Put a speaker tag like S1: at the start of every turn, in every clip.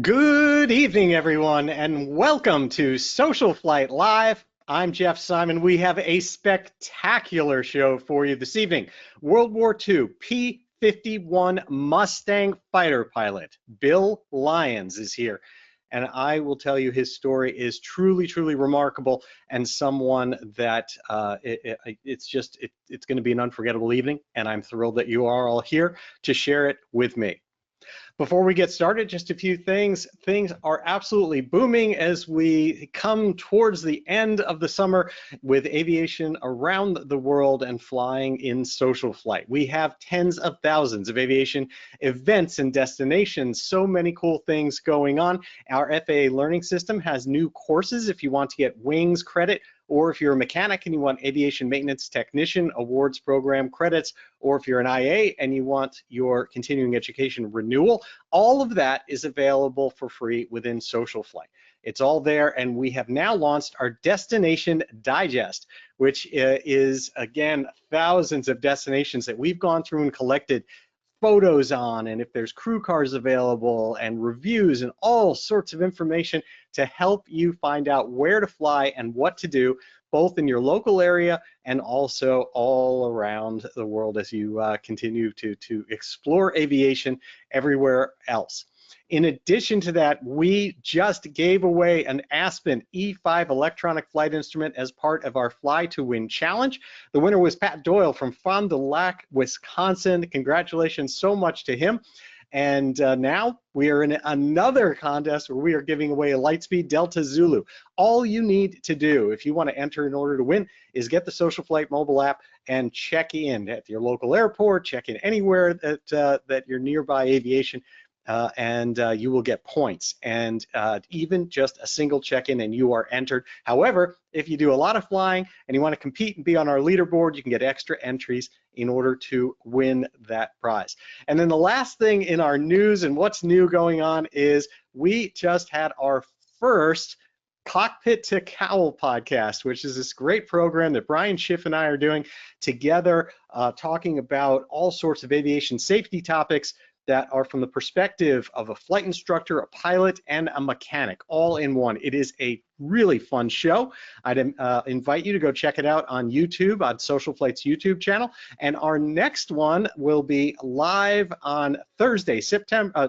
S1: Good evening, everyone, and welcome to Social Flight Live. I'm Jeff Simon. We have a spectacular show for you this evening. World War II P-51 Mustang fighter pilot Bill Lyons is here, and I will tell you his story is truly, truly remarkable, and someone that it's going to be an unforgettable evening, and I'm thrilled that you are all here to share it with me. Before we get started, just a few things. Things are absolutely booming as we come towards the end of the summer with aviation around the world and flying in social flight. We have tens of thousands of aviation events and destinations, so many cool things going on. Our FAA learning system has new courses if you want to get wings credit, or if you're a mechanic and you want aviation maintenance technician awards program credits, or if you're an IA and you want your continuing education renewal, all of that is available for free within SocialFlight. It's all there, and we have now launched our Destination Digest, which is, again, thousands of destinations that we've gone through and collected photos on, and if there's crew cars available and reviews and all sorts of information to help you find out where to fly and what to do, both in your local area and also all around the world as you continue to explore aviation everywhere else. In addition to that, we just gave away an Aspen E5 electronic flight instrument as part of our Fly to Win challenge. The winner was Pat Doyle from Fond du Lac, Wisconsin. Congratulations so much to him. And now we are in another contest where we are giving away a Lightspeed Delta Zulu. All you need to do if you want to enter in order to win is get the SocialFlight mobile app and check in at your local airport, check in anywhere that you're nearby aviation, and you will get points. And even just a single check-in and you are entered. However, if you do a lot of flying and you want to compete and be on our leaderboard, you can get extra entries in order to win that prize. And then the last thing in our news and what's new going on is we just had our first Cockpit to Cowl podcast, which is this great program that Brian Schiff and I are doing together, talking about all sorts of aviation safety topics that are from the perspective of a flight instructor, a pilot, and a mechanic, all in one. It is a really fun show. I'd invite you to go check it out on YouTube, on SocialFlight's YouTube channel. And our next one will be live on Tuesday, September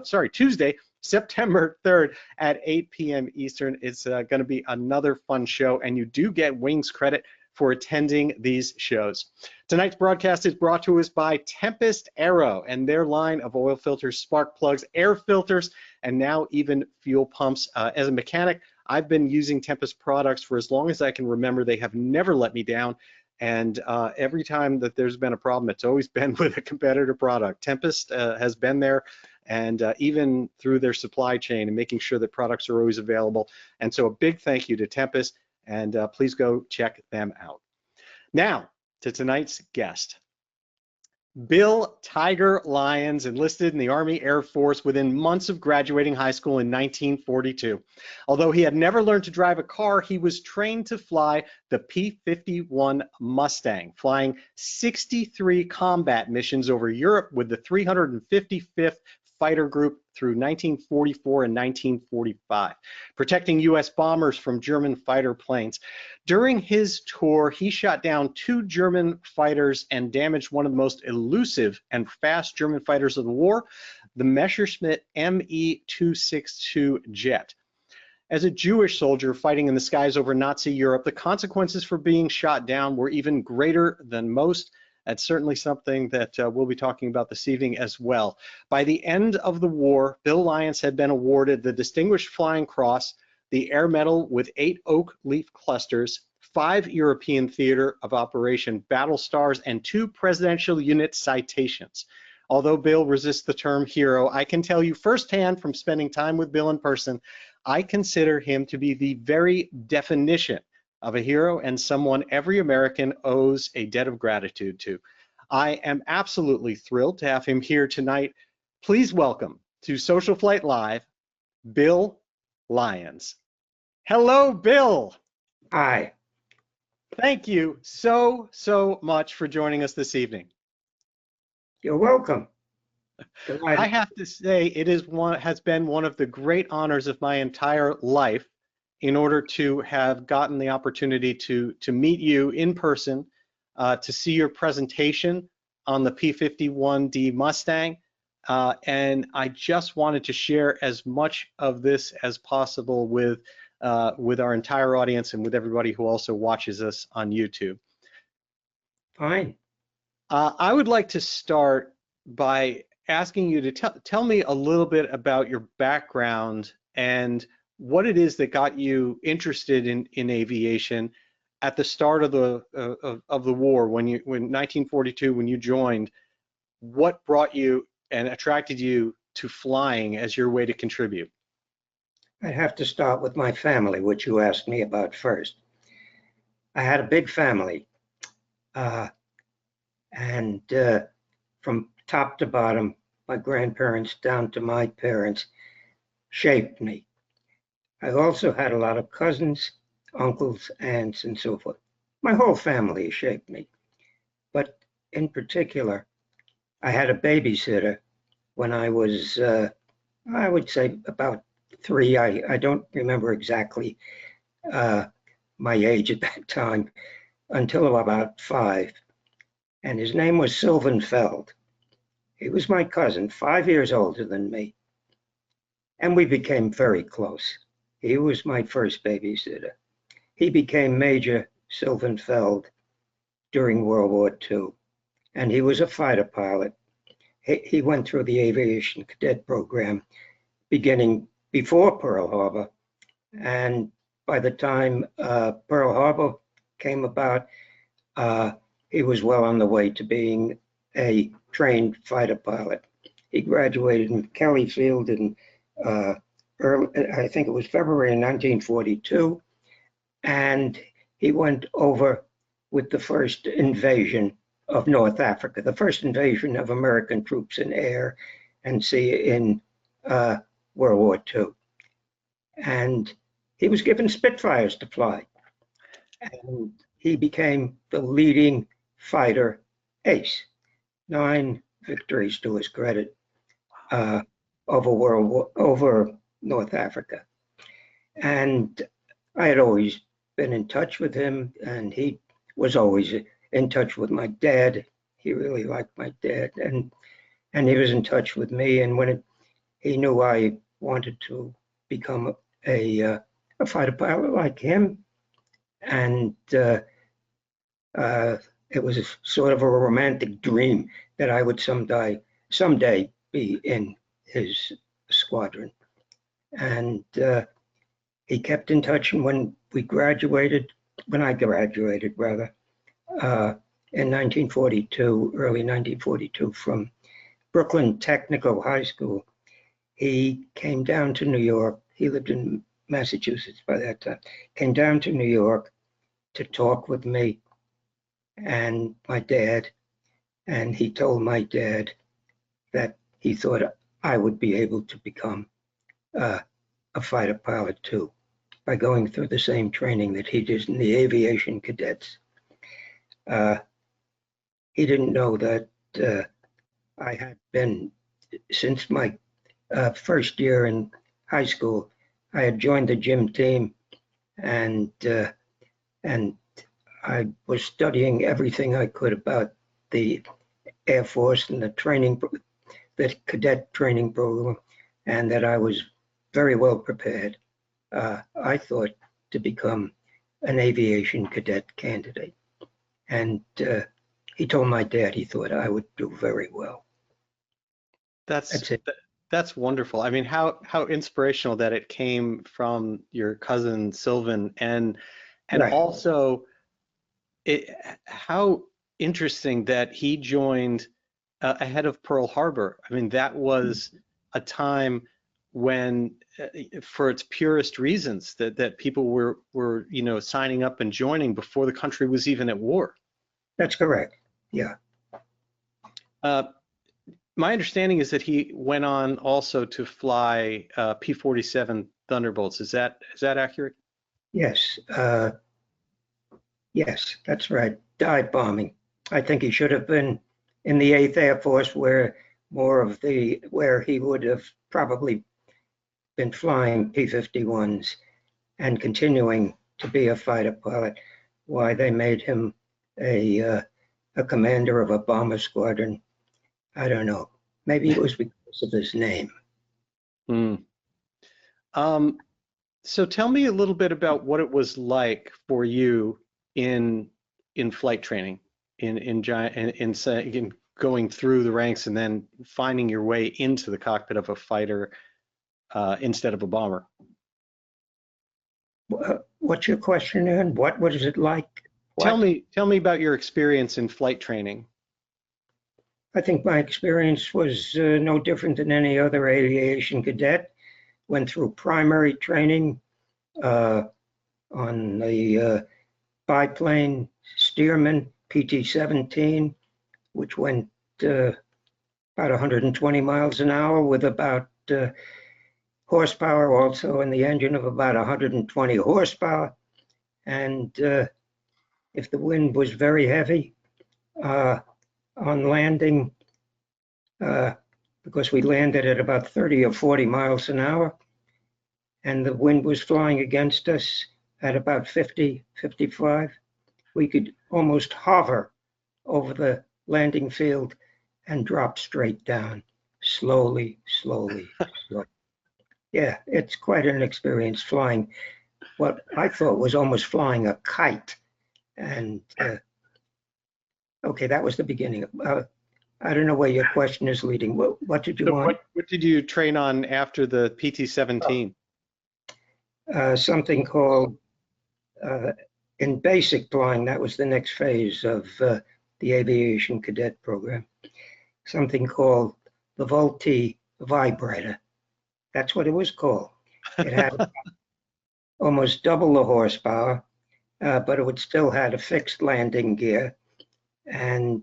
S1: 3rd at 8 p.m. Eastern. It's going to be another fun show, and you do get wings credit for attending these shows. Tonight's broadcast is brought to us by Tempest Aero and their line of oil filters, spark plugs, air filters, and now even fuel pumps. As a mechanic, I've been using Tempest products for as long as I can remember. They have never let me down. And every time that there's been a problem, it's always been with a competitor product. Tempest has been there, and even through their supply chain and making sure that products are always available. And so a big thank you to Tempest, and please go check them out. Now, to tonight's guest. Bill Tiger Lyons enlisted in the Army Air Force within months of graduating high school in 1942. Although he had never learned to drive a car, he was trained to fly the P-51 Mustang, flying 63 combat missions over Europe with the 355th Fighter Group through 1944 and 1945, protecting U.S. bombers from German fighter planes. During his tour, he shot down 2 German fighters and damaged one of the most elusive and fast German fighters of the war, the Messerschmitt ME-262 jet. As a Jewish soldier fighting in the skies over Nazi Europe, the consequences for being shot down were even greater than most. That's certainly something that we'll be talking about this evening as well. By the end of the war, Bill Lyons had been awarded the Distinguished Flying Cross, the Air Medal with 8 oak leaf clusters, 5 European Theater of Operation Battle Stars, and 2 Presidential Unit Citations. Although Bill resists the term hero, I can tell you firsthand from spending time with Bill in person, I consider him to be the very definition of a hero and someone every American owes a debt of gratitude to. I am absolutely thrilled to have him here tonight. Please welcome to SocialFlight Live, Bill Lyons. Hello, Bill.
S2: Hi.
S1: Thank you so much for joining us this evening.
S2: You're welcome.
S1: I have to say has been one of the great honors of my entire life in order to have gotten the opportunity to meet you in person, to see your presentation on the P-51D Mustang, and I just wanted to share as much of this as possible with our entire audience and with everybody who also watches us on YouTube.
S2: Fine.
S1: I would like to start by asking you to tell me a little bit about your background and what it is that got you interested in aviation at the start of the war, when 1942, when you joined. What brought you and attracted you to flying as your way to contribute?
S2: I'd have to start with my family, which you asked me about first. I had a big family, and from top to bottom, my grandparents down to my parents shaped me. I also had a lot of cousins, uncles, aunts, and so forth. My whole family shaped me. But in particular, I had a babysitter when I was, I would say about 3. I don't remember exactly my age at that time, until about 5. And his name was Sylvan Feld. He was my cousin, 5 years older than me. And we became very close. He was my first babysitter. He became Major Sylvan Feld during World War II, and he was a fighter pilot. He went through the aviation cadet program beginning before Pearl Harbor, and by the time Pearl Harbor came about, he was well on the way to being a trained fighter pilot. He graduated in Kelly Field in I think it was February 1942, and he went over with the first invasion of North Africa, the first invasion of American troops in air and sea in World War II. And he was given Spitfires to fly. And he became the leading fighter ace. 9 victories to his credit over North Africa. And I had always been in touch with him, and he was always in touch with my dad. He really liked my dad, and he was in touch with me. And when he knew I wanted to become a fighter pilot like him, and it was sort of a romantic dream that I would someday be in his squadron. And he kept in touch, and when I graduated rather, in 1942, early 1942, from Brooklyn Technical High School, he came down to New York. He lived in Massachusetts by that time. Came down to New York to talk with me and my dad, and he told my dad that he thought I would be able to become a fighter pilot too, by going through the same training that he did in the aviation cadets. He didn't know that I had been, since my first year in high school, I had joined the gym team, and I was studying everything I could about the Air Force and the cadet training program, and that I was very well prepared, I thought, to become an aviation cadet candidate. And he told my dad he thought I would do very well. That's it.
S1: That's wonderful. I mean, how inspirational that it came from your cousin Sylvan, and right. Also how interesting that he joined ahead of Pearl Harbor. I mean, that was a time when, for its purest reasons, that people were signing up and joining before the country was even at war.
S2: That's correct. Yeah.
S1: My understanding is that he went on also to fly P-47 Thunderbolts. Is that accurate?
S2: Yes. Yes, that's right. Dive bombing. I think he should have been in the 8th Air Force, where more of where he would have probably been flying P-51s and continuing to be a fighter pilot, why they made him a commander of a bomber squadron. I don't know. Maybe it was because of his name.
S1: Mm. So tell me a little bit about what it was like for you in flight training, in going through the ranks and then finding your way into the cockpit of a fighter instead of a bomber.
S2: What's your question, Aaron? What is it like?
S1: Tell me about your experience in flight training.
S2: I think my experience was no different than any other aviation cadet. Went through primary training on the biplane Stearman PT-17, which went about 120 miles an hour with about horsepower also in the engine of about 120 horsepower. And if the wind was very heavy on landing, because we landed at about 30 or 40 miles an hour, and the wind was flying against us at about 50, 55, we could almost hover over the landing field and drop straight down, slowly, slowly, slowly. Yeah, it's quite an experience flying what I thought was almost flying a kite. And okay, that was the beginning. I don't know where your question is leading. What did you want?
S1: What did you train on after the PT-17?
S2: Something called, in basic flying, that was the next phase of the aviation cadet program, something called the Vultee vibrator. That's what it was called. It had almost double the horsepower, but it would still had a fixed landing gear. And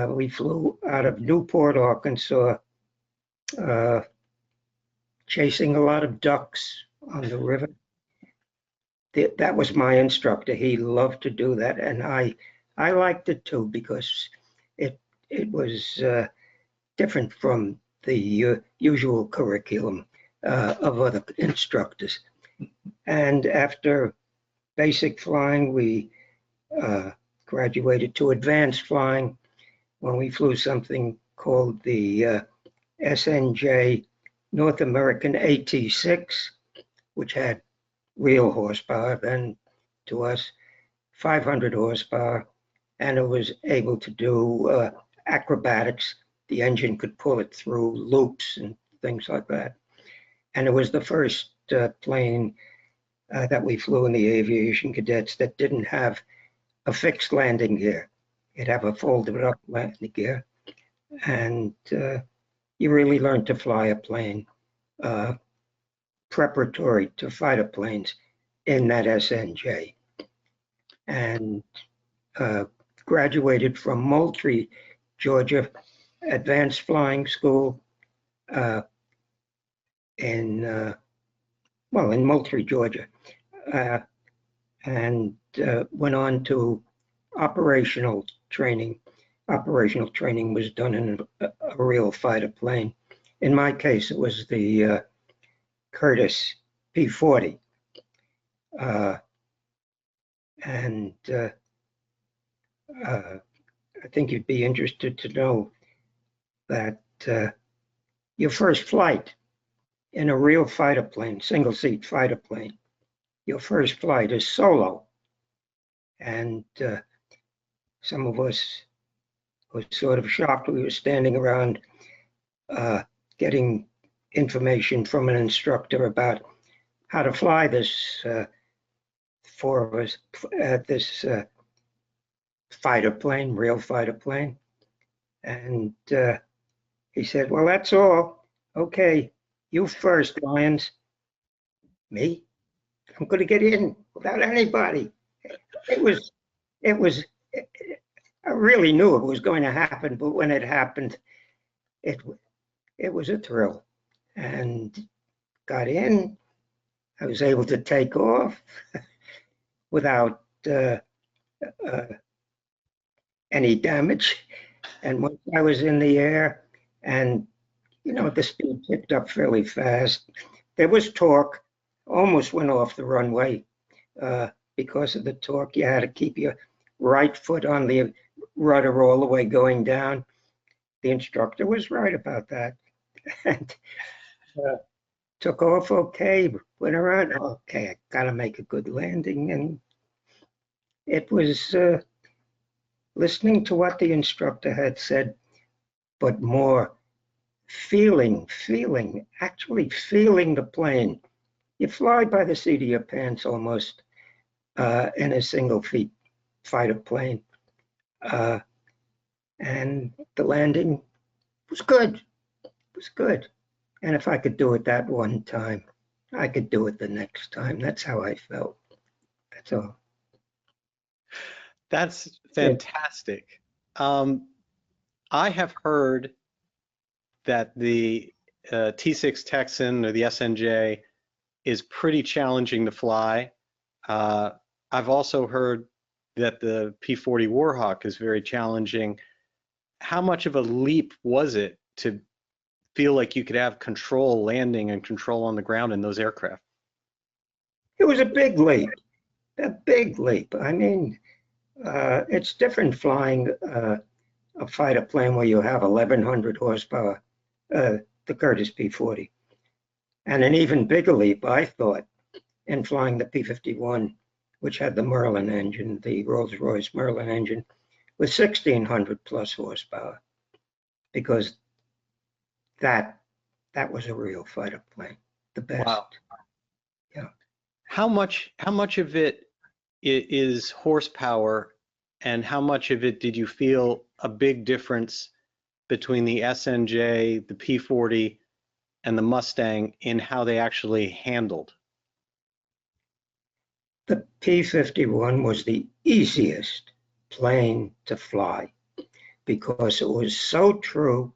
S2: we flew out of Newport, Arkansas, chasing a lot of ducks on the river. That was my instructor. He loved to do that, and I liked it too, because it was different from the usual curriculum of other instructors. And after basic flying, we graduated to advanced flying when we flew something called the SNJ North American AT-6, which had real horsepower then to us, 500 horsepower, and it was able to do acrobatics. The engine could pull it through loops and things like that. And it was the first plane that we flew in the aviation cadets that didn't have a fixed landing gear. It'd have a folded up landing gear. And you really learned to fly a plane preparatory to fighter planes in that SNJ. And graduated from Moultrie, Georgia, advanced flying school in Moultrie, Georgia, and went on to operational training. Operational training was done in a real fighter plane. In my case, it was the Curtiss P-40. And I think you'd be interested to know that your first flight in a real fighter plane, single seat fighter plane, your first flight is solo. And some of us were sort of shocked. We were standing around getting information from an instructor about how to fly this, four of us, this fighter plane, real fighter plane. And he said, well, that's all. Okay, you first, Lyons. Me? I'm going to get in without anybody. I really knew it was going to happen, but when it happened, it was a thrill. And got in. I was able to take off without any damage. And once I was in the air, and the speed picked up fairly fast, there was torque. Almost went off the runway because of the torque. You had to keep your right foot on the rudder all the way going down. The instructor was right about that. And took off okay, went around, okay, I gotta make a good landing. And it was listening to what the instructor had said, but more actually feeling the plane. You fly by the seat of your pants almost in a single fighter plane. And the landing was good. It was good. And if I could do it that one time, I could do it the next time. That's how I felt. That's all.
S1: That's fantastic. I have heard that the T6 Texan or the SNJ is pretty challenging to fly. I've also heard that the P-40 Warhawk is very challenging. How much of a leap was it to feel like you could have control landing and control on the ground in those aircraft?
S2: It was a big leap. I mean, it's different flying a fighter plane where you have 1,100 horsepower, the Curtiss P-40. And an even bigger leap, I thought, in flying the P-51, which had the Merlin engine, the Rolls-Royce Merlin engine, with 1,600 plus horsepower, because that was a real fighter plane, the best.
S1: Wow.
S2: Yeah.
S1: How much of it is horsepower, and how much of it did you feel a big difference between the SNJ, the P-40, and the Mustang in how they actually handled?
S2: The P-51 was the easiest plane to fly because it was so true,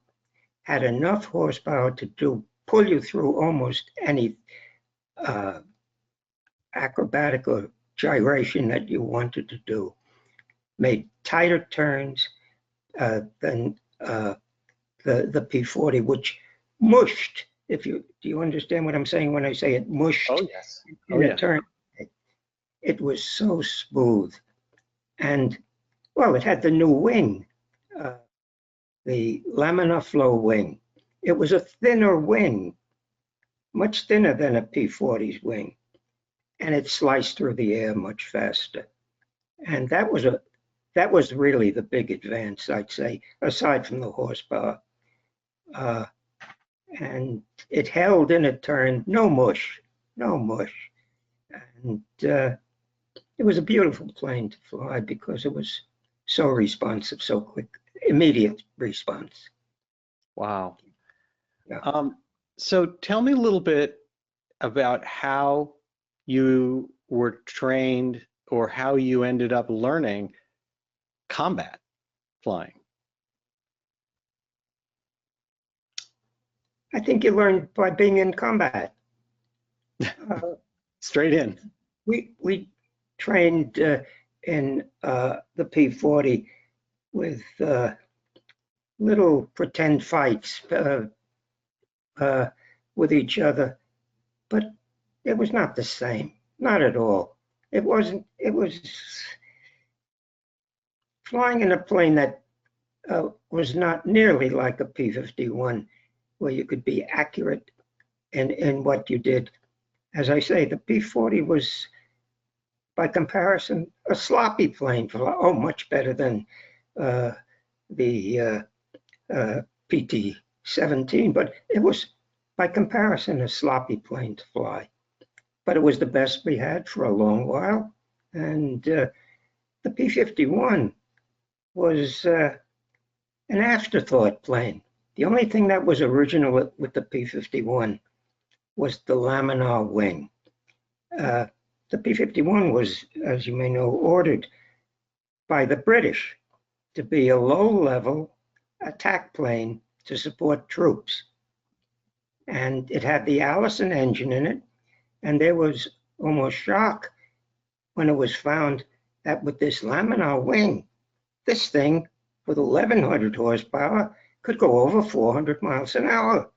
S2: had enough horsepower to pull you through almost any acrobatic or gyration that you wanted to do. Made tighter turns than the P-40, which mushed. Do you understand what I'm saying when I say it mushed?
S1: Oh yes.
S2: In a turn, it was so smooth, and well, it had the new wing, the laminar flow wing. It was a thinner wing, much thinner than a P-40's wing, and it sliced through the air much faster. And that was really the big advance, I'd say, aside from the horsepower. And it held in a turn, no mush. And it was a beautiful plane to fly because it was so responsive, so quick, immediate response.
S1: Wow.
S2: Yeah.
S1: So tell me a little bit about how you were trained or how you ended up learning combat flying.
S2: I think you learn by being in combat.
S1: Straight in.
S2: We trained in the P-40 with little pretend fights with each other, but it was not the same, not at all. It wasn't. It was flying in a plane that was not nearly like a P-51, where you could be accurate in what you did. As I say, the P-40 was, by comparison, a sloppy plane. Much better than the PT-17, but it was, by comparison, a sloppy plane to fly. But it was the best we had for a long while. And the P-51 was an afterthought plane. The only thing that was original with the P-51 was the laminar wing. The P-51 was, as you may know, ordered by the British to be a low-level attack plane to support troops. And it had the Allison engine in it, and there was almost shock when it was found that with this laminar wing, this thing with 1,100 horsepower could go over 400 miles an hour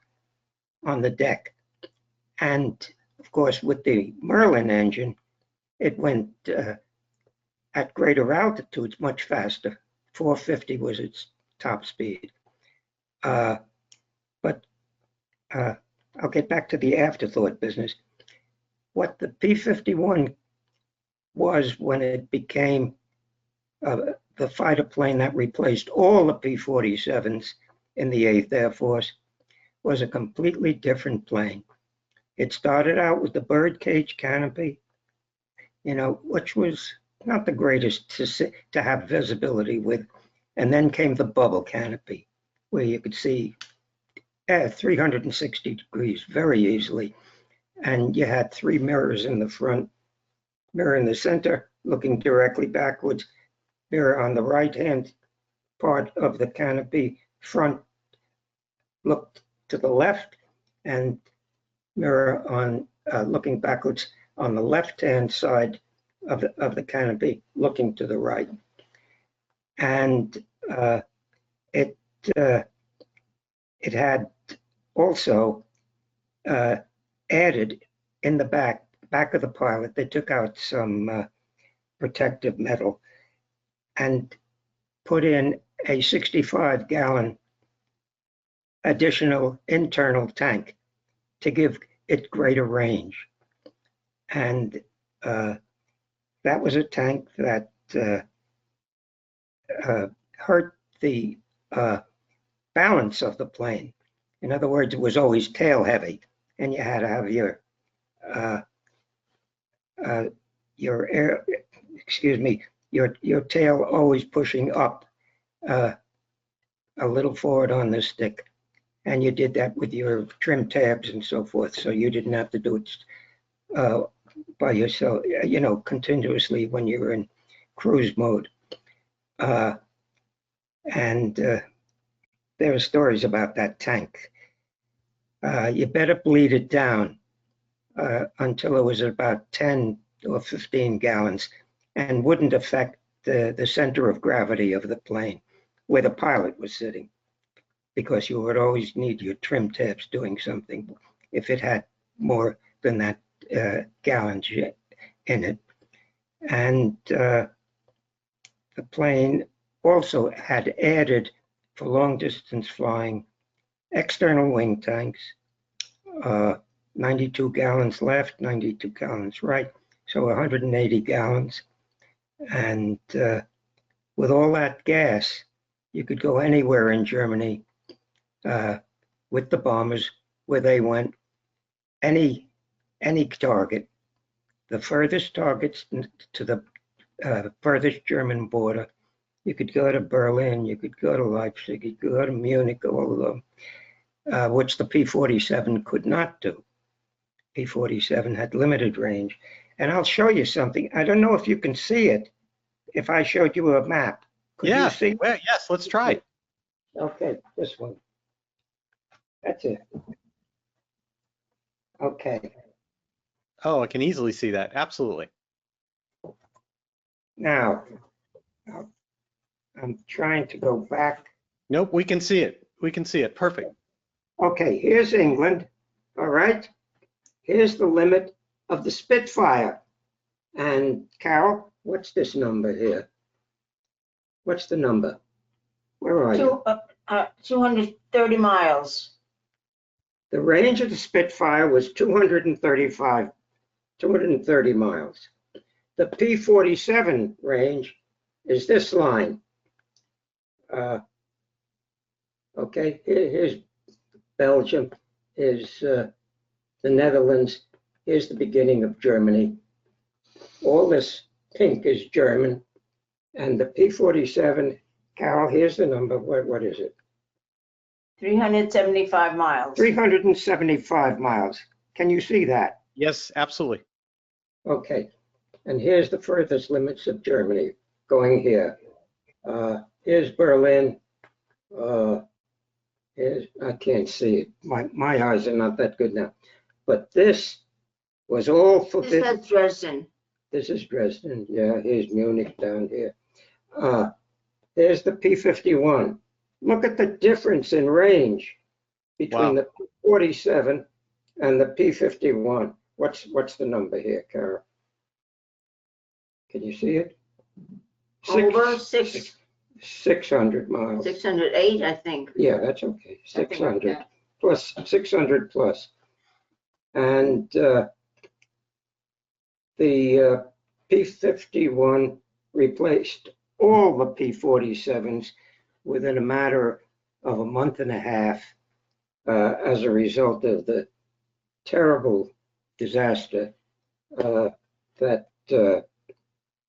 S2: on the deck. And of course, with the Merlin engine, it went at greater altitudes much faster. 450 was its top speed. But I'll get back to the afterthought business. What the P-51 was when it became the fighter plane that replaced all the P-47s in the 8th Air Force was a completely different plane. It started out with the birdcage canopy, which was not the greatest to have visibility with. And then came the bubble canopy, where you could see 360 degrees very easily. And you had 3 mirrors in the front, mirror in the center, looking directly backwards, mirror on the right-hand part of the canopy, front looked to the left, and mirror on looking backwards on the left-hand side of the canopy, looking to the right. And it had also added in the back of the pilot, they took out some protective metal and put in a 65-gallon additional internal tank to give it greater range. And that was a tank that hurt the balance of the plane. In other words, it was always tail heavy, and you had to have your tail always pushing up a little forward on the stick. And you did that with your trim tabs and so forth, so you didn't have to do it by yourself, continuously when you were in cruise mode. And there are stories about that tank. You better bleed it down until it was about 10 or 15 gallons and wouldn't affect the center of gravity of the plane where the pilot was sitting, because you would always need your trim tabs doing something if it had more than that gallons in it. And the plane also had added, for long distance flying, external wing tanks, 92 gallons left, 92 gallons right, so 180 gallons. And with all that gas, you could go anywhere in Germany with the bombers where they went, any target. The furthest targets to the furthest German border, you could go to Berlin, you could go to Leipzig, you could go to Munich, all of them, which the P-47 could not do. P-47 had limited range. And I'll show you something. I don't know if you can see it. If I showed you a map, could you see?
S1: Well, yes, let's try.
S2: Okay, this one. That's it. Okay.
S1: Oh, I can easily see that. Absolutely.
S2: Now, I'm trying to go back.
S1: Nope, we can see it. We can see it. Perfect.
S2: Okay, here's England. All right. Here's the limit of the Spitfire. And Carol, what's this number here? What's the number? Where are you?
S3: 230 miles.
S2: The range of the Spitfire was 230 miles. The P-47 range is this line. Okay, here's Belgium, here's the Netherlands, here's the beginning of Germany. All this pink is German, and the P-47, Carol, here's the number, what is it?
S3: 375 miles.
S2: 375 miles. Can you see that?
S1: Yes, absolutely.
S2: Okay, and here's the furthest limits of Germany going here. Here's Berlin. I can't see it. My eyes are not that good now. But this was all forbidden.
S3: This is Dresden.
S2: This is Dresden. Yeah, here's Munich down here. Here's the P-51. Look at the difference in range between
S1: Wow.
S2: the P-47 and the P-51. What's the number here, Carol? Can you see it?
S3: Over
S2: 600 miles.
S3: 608, I think.
S2: Yeah, that's okay.
S3: I think,
S2: 600
S3: yeah.
S2: plus 600 plus. And the P-51 replaced all the P-47s within a matter of a month and a half as a result of the terrible disaster that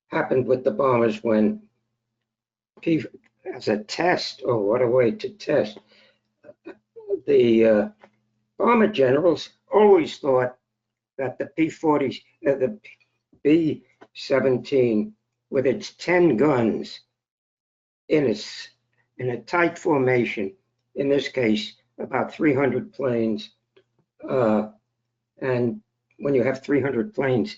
S2: happened with the bombers when as a test, oh, what a way to test. The bomber generals always thought that the the B-17 with its 10 guns in a tight formation, in this case, about 300 planes. And when you have 300 planes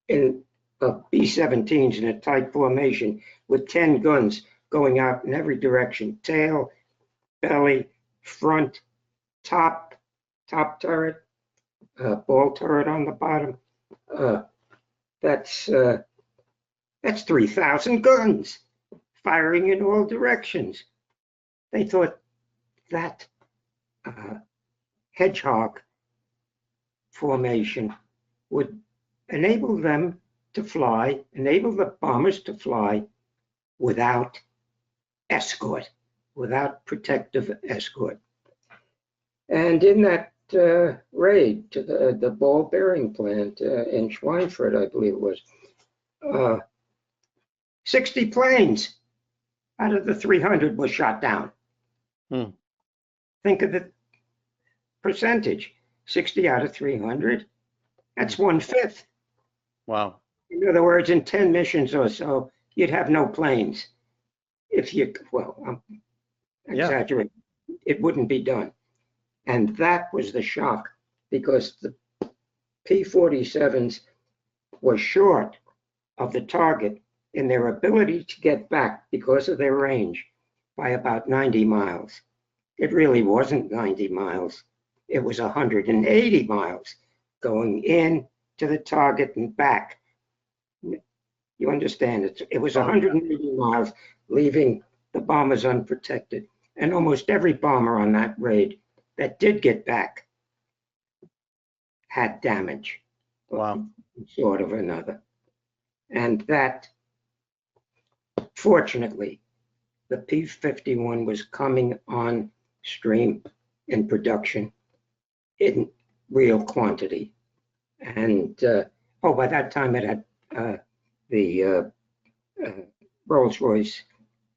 S2: in B-17s in a tight formation with 10 guns going out in every direction, tail, belly, front, top turret, ball turret on the bottom, that's 3,000 guns firing in all directions. They thought that hedgehog formation would enable them to fly, enable the bombers to fly without escort, without protective escort. And in that raid to the ball bearing plant in Schweinfurt, I believe it was, 60 planes out of the 300 was shot down. Think of the percentage, 60 out of 300, that's 1/5.
S1: Wow.
S2: In other words, in 10 missions or so, you'd have no planes. If you, well, I'm exaggerating, it wouldn't be done. And that was the shock, because the P-47s were short of the target in their ability to get back because of their range by about 90 miles. It really wasn't 90 miles. It was 180 miles going in to the target and back. You understand it? It was 180 miles, leaving the bombers unprotected. And almost every bomber on that raid that did get back had damage.
S1: Wow.
S2: Sort of another. And that, fortunately, the P-51 was coming on stream in production in real quantity. And, by that time it had the Rolls-Royce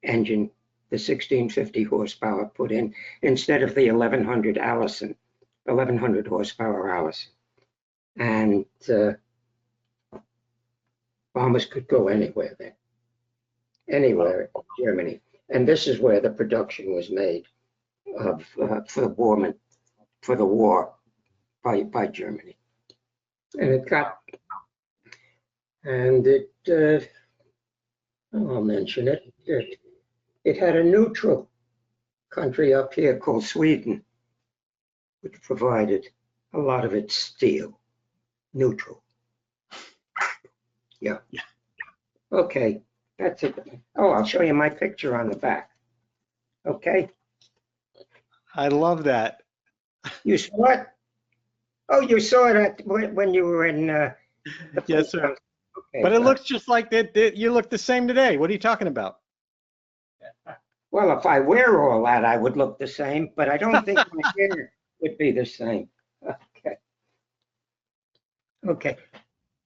S2: engine, the 1650 horsepower put in, instead of the 1100 Allison, 1100 horsepower Allison. And bombers could go anywhere then, anywhere in Germany. And this is where the production was made of for the war by Germany. And it got, and it, I'll mention it, it had a neutral country up here called Sweden, which provided a lot of its steel. Neutral. Yeah. Okay, that's it. Oh, I'll show you my picture on the back. Okay.
S1: I love that.
S2: You saw it? Oh, you saw it when you were in the
S1: Yes, sir.
S2: Okay,
S1: But it looks just like that. You look the same today. What are you talking about?
S2: well, if I wear all that, I would look the same, but I don't think my hair would be the same. Okay. Okay.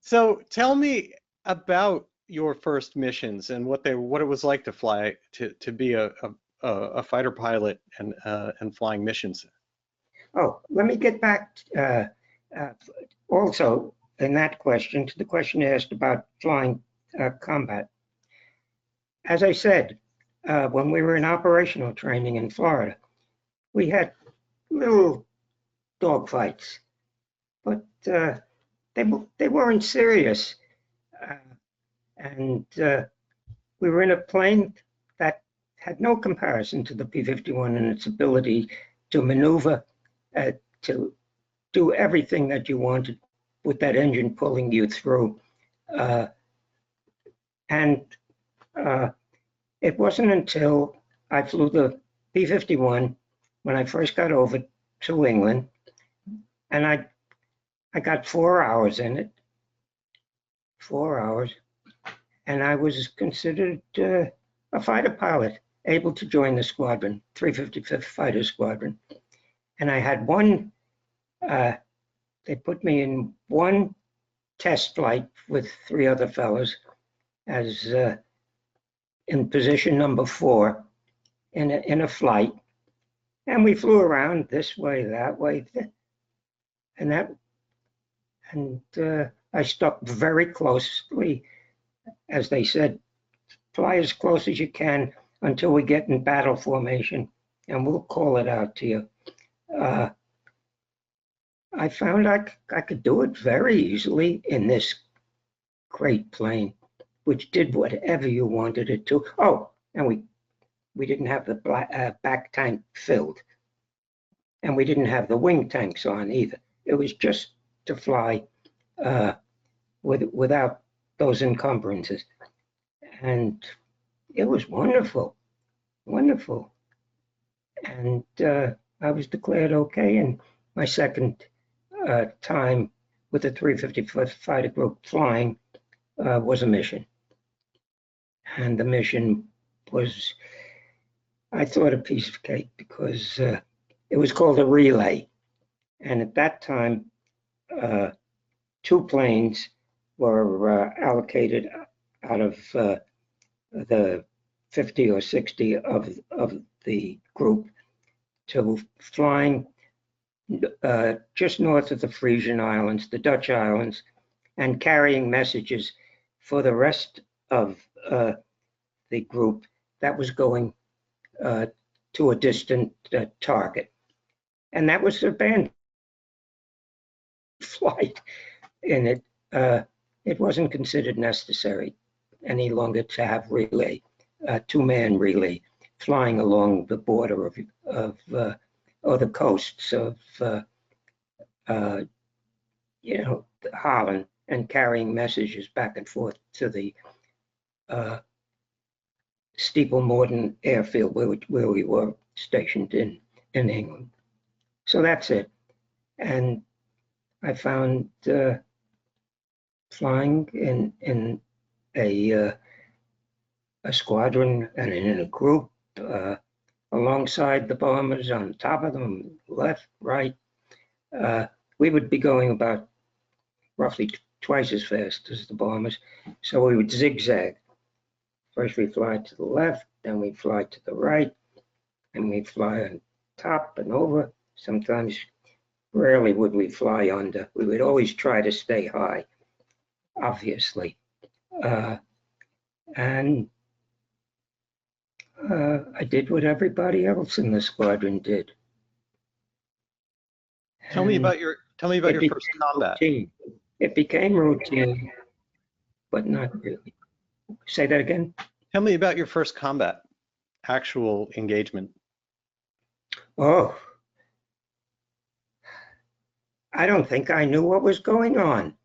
S1: So tell me about your first missions and what it was like to fly to be a fighter pilot and flying missions.
S2: Oh, let me get back also in that question to the question asked about flying combat. As I said, when we were in operational training in Florida, we had little dogfights, but they weren't serious. And we were in a plane that had no comparison to the P-51 in its ability to maneuver, to do everything that you wanted with that engine pulling you through. It wasn't until I flew the P-51 when I first got over to England, and I got 4 hours in it, 4 hours, and I was considered a fighter pilot, able to join the squadron, 355th Fighter Squadron. And I had one, they put me in one test flight with 3 other fellows as in position number 4 in a flight. And we flew around this way, that way, and I stuck very closely, as they said, fly as close as you can until we get in battle formation, and we'll call it out to you. I found I could do it very easily in this great plane, which did whatever you wanted it to. Oh, and we didn't have the back tank filled, and we didn't have the wing tanks on either. It was just to fly without those encumbrances. And it was wonderful, wonderful. And I was declared okay. And my second time with the 355th Fighter Group flying was a mission. And the mission was, I thought, a piece of cake because it was called a relay. And at that time, 2 planes were allocated out of the 50 or 60 of the group to flying just north of the Frisian Islands, the Dutch Islands, and carrying messages for the rest of the group that was going to a distant target. And that was a band flight in it. It wasn't considered necessary any longer to have relay, 2-man relay, flying along the border of or the coasts of Holland and carrying messages back and forth to the Steeple Morton airfield where we were stationed in England. So that's it. And I found flying in a squadron and in a group alongside the bombers, on top of them, left, right. We would be going about roughly twice as fast as the bombers. So we would zigzag. First we fly to the left, then we fly to the right, and we fly on top and over. Sometimes, rarely would we fly under. We would always try to stay high, obviously. And I did what everybody else in the squadron did.
S1: Tell me about your first combat.
S2: Routine. It became routine, but not really. Say that again?
S1: Tell me about your first combat, actual engagement.
S2: Oh, I don't think I knew what was going on.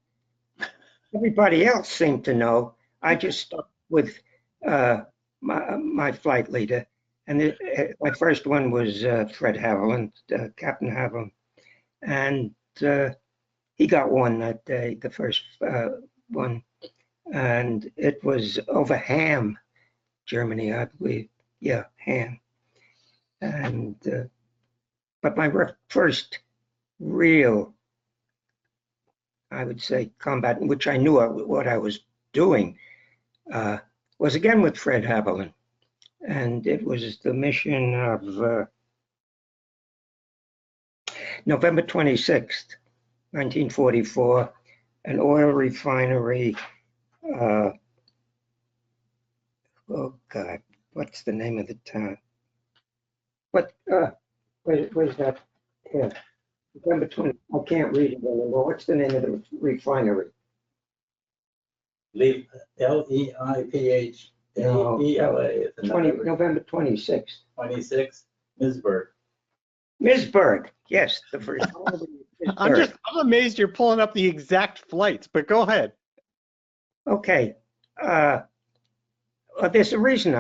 S2: Everybody else seemed to know. I just stuck with my flight leader. And my first one was Fred Haviland, Captain Haviland. And he got one that day, the first one. And it was over Ham, Germany, I believe. Yeah, Ham. And but my first real, I would say, combat in which I knew what I was doing was again with Fred Haviland. And it was the mission of November 26th, 1944, an oil refinery. Oh God, what's the name of the town? What? Where's that? Here, November 20. I can't read it anymore. What's the name of the refinery?
S4: Leiph.
S2: No.
S4: ELA is in
S2: 20,
S4: November
S2: November 26th.
S4: 26th, Misburg.
S2: Misburg, yes, the first one.
S1: I'm amazed you're pulling up the exact flights, but go ahead.
S2: Okay. There's a reason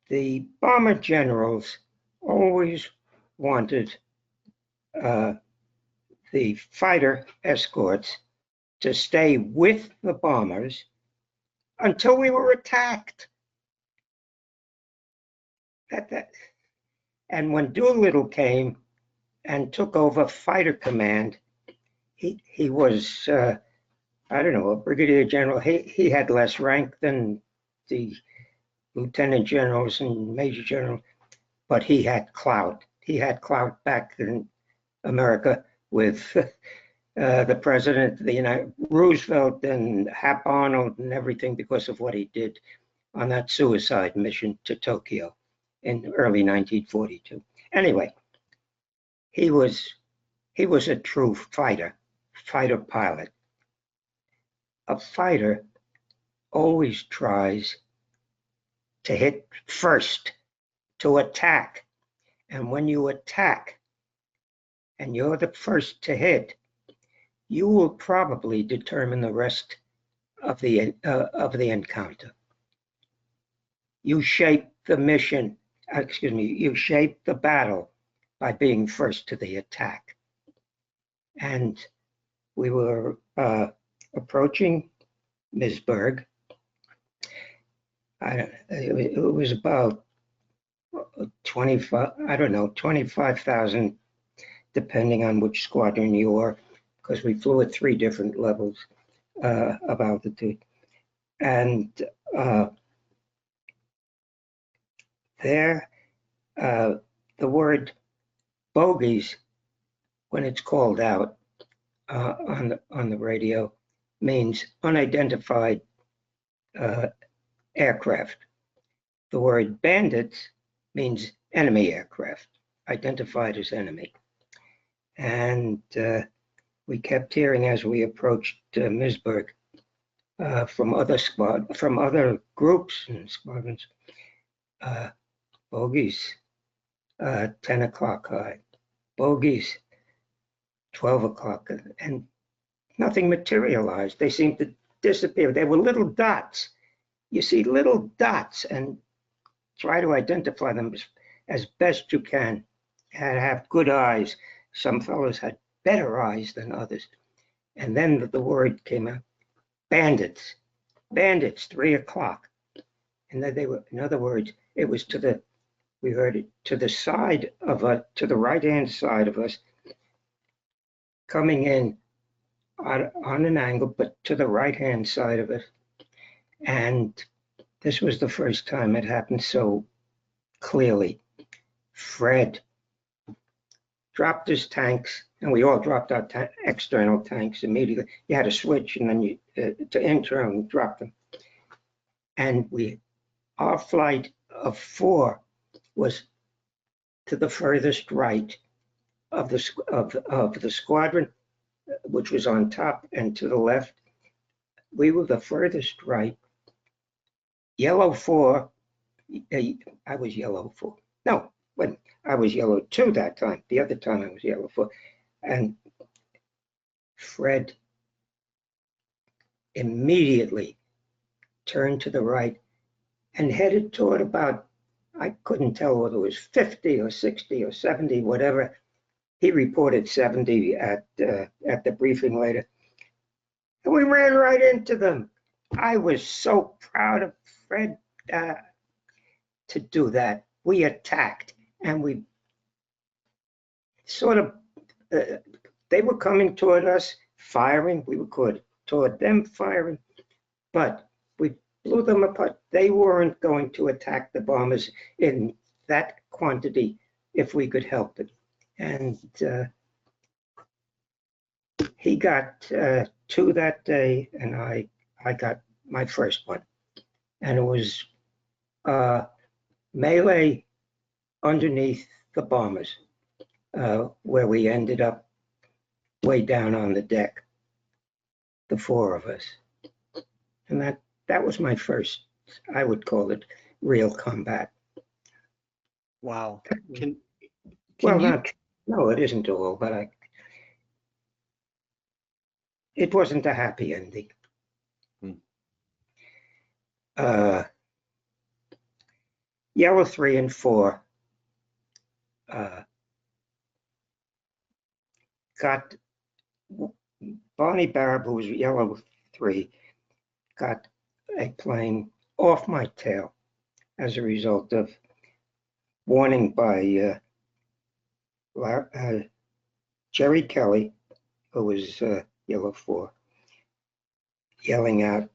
S2: the bomber generals always wanted the fighter escorts to stay with the bombers until we were attacked. And when Doolittle came and took over fighter command, he was, I don't know, a brigadier general. He had less rank than the lieutenant generals and major generals, but he had clout. He had clout back in America with the president, Roosevelt and Hap Arnold and everything because of what he did on that suicide mission to Tokyo in early 1942. Anyway, he was a true fighter pilot. A fighter always tries to hit first, to attack. And when you attack and you're the first to hit, you will probably determine the rest of the encounter. You shape the mission, you shape the battle by being first to the attack. And we were approaching Misburg. It was about 25,000, depending on which squadron you were, because we flew at 3 different levels of altitude. And there, the word bogies, when it's called out on the radio, means unidentified aircraft. The word bandits means enemy aircraft, identified as enemy. And we kept hearing as we approached Misburg from other groups and squadrons, bogies, 10 o'clock high, bogies, 12 o'clock, and nothing materialized. They seemed to disappear. They were little dots. You see little dots and try to identify them as best you can. Have good eyes. Some fellows had better eyes than others. And then the word came out, bandits, 3 o'clock. And then they were, in other words, it was we heard it to the side of to the right-hand side of us, coming in on an angle, but to the right-hand side of it. And this was the first time it happened so clearly. Fred dropped his tanks, and we all dropped our external tanks immediately. You had a switch, and then you to internal drop them. And our flight of 4 was to the furthest right of the squadron, which was on top, and to the left. We were the furthest right. Yellow 4, I was yellow 4. No, when I was yellow 2 that time. The other time I was yellow 4. And Fred immediately turned to the right and headed toward about, I couldn't tell whether it was 50 or 60 or 70, whatever. He reported 70 at the briefing later. And we ran right into them. I was so proud of Fred to do that. We attacked, and we sort of, they were coming toward us, firing. We were toward them, firing, but we blew them apart. They weren't going to attack the bombers in that quantity if we could help it. And he got 2 that day, and I got my first one. And it was melee underneath the bombers, where we ended up way down on the deck. the four of us. And that was my first, I would call it, real combat.
S1: Wow. Can
S2: Well,
S1: you?
S2: no, it isn't all, but it wasn't a happy ending. Yellow 3 and 4 got Bonnie Barab, who was Yellow 3, got a plane off my tail as a result of warning by Jerry Kelly, who was Yellow 4, yelling out,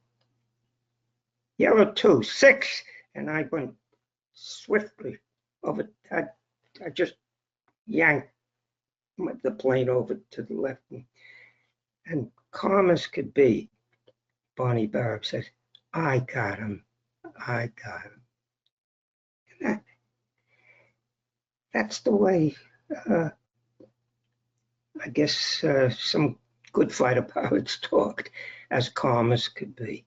S2: Yellow 2, 6, and I went swiftly over. I just yanked the plane over to the left, and calm as could be, Bonnie Barab says, I got him. I got him. And that's the way, I guess, some good fighter pilots talked, as calm as could be.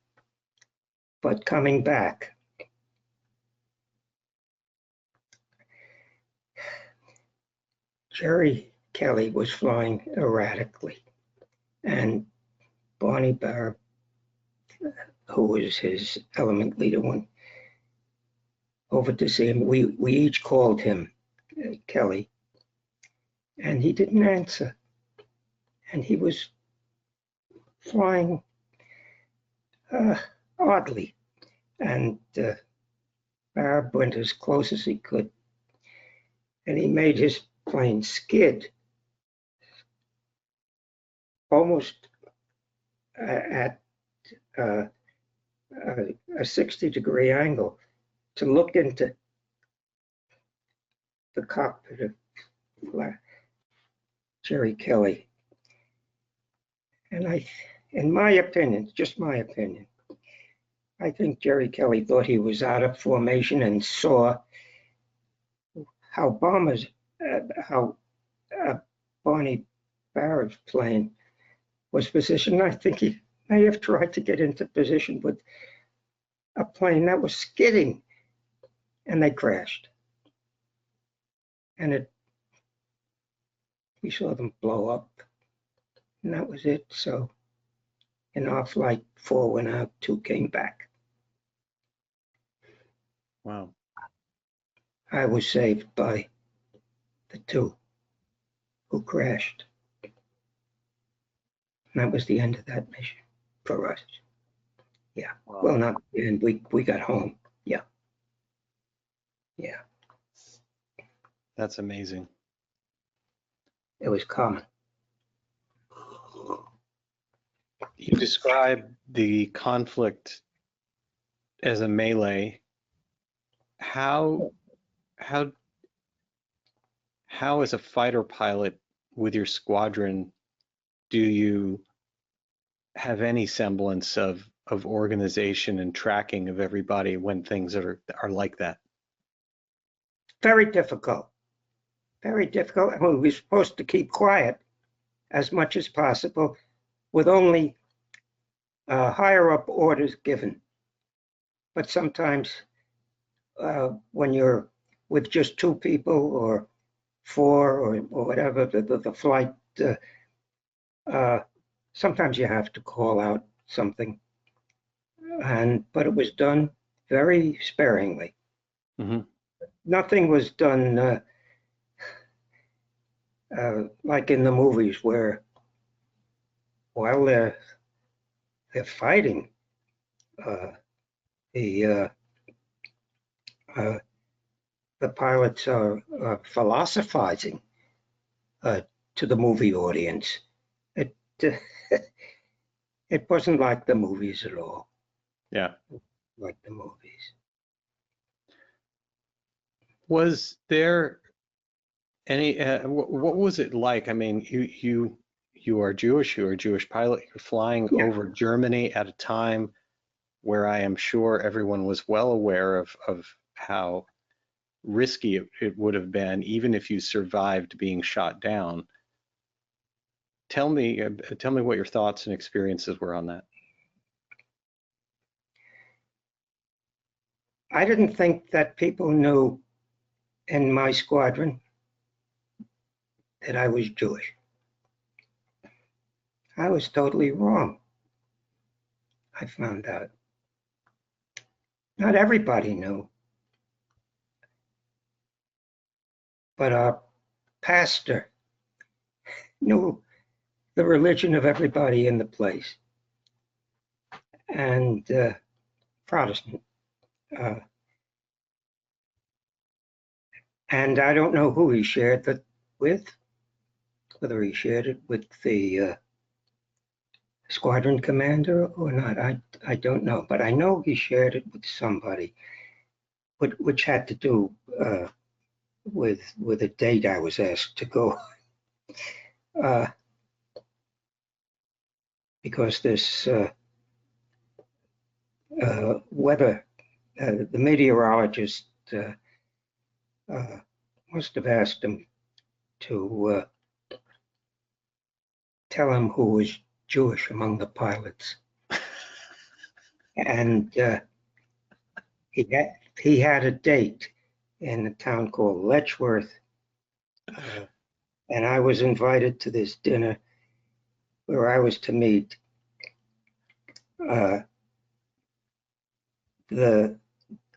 S2: But coming back, Jerry Kelly was flying erratically, and Bonnie Barab, who was his element leader, went over to see him. We each called him Kelly, and he didn't answer. And he was flying oddly, and Barab went as close as he could, and he made his plane skid almost at a 60-degree angle to look into the cockpit of Jerry Kelly. And in my opinion, just my opinion, I think Jerry Kelly thought he was out of formation and saw how Bonnie Barab's plane was positioned. I think he may have tried to get into position with a plane that was skidding, and they crashed. And we saw them blow up, and that was it. So in our flight, 4 went out, 2 came back.
S1: Wow.
S2: I was saved by the 2 who crashed. And that was the end of that mission for us. Yeah.
S1: Wow.
S2: Well, not the end. We got home. Yeah. Yeah.
S1: That's amazing.
S2: It was common.
S1: You describe the conflict as a melee. How as a fighter pilot with your squadron do you have any semblance of organization and tracking of everybody when things are like that?
S2: Very difficult. Very difficult. And we were supposed to keep quiet as much as possible with only higher up orders given. But sometimes when you're with just 2 people or 4 or whatever, the flight, sometimes you have to call out something. But it was done very sparingly.
S1: Mm-hmm.
S2: Nothing was done like in the movies where while they're fighting, the pilots are philosophizing to the movie audience. It wasn't like the movies at all.
S1: Yeah.
S2: Like the movies.
S1: Was there any? What was it like? I mean, you are Jewish. You're a Jewish pilot. You're flying over Germany at a time where I am sure everyone was well aware of how risky it would have been, even if you survived being shot down. Tell me what your thoughts and experiences were on that.
S2: I didn't think that people knew in my squadron that I was Jewish. I was totally wrong. I found out. Not everybody knew, but our pastor knew the religion of everybody in the place, and Protestant. And I don't know who he shared that with, whether he shared it with the squadron commander or not. I don't know, but I know he shared it with somebody, which had to do with a date I was asked to go. Because this weather, the meteorologist must have asked him to tell him who was Jewish among the pilots. And he had a date in a town called Letchworth, and I was invited to this dinner where I was to meet the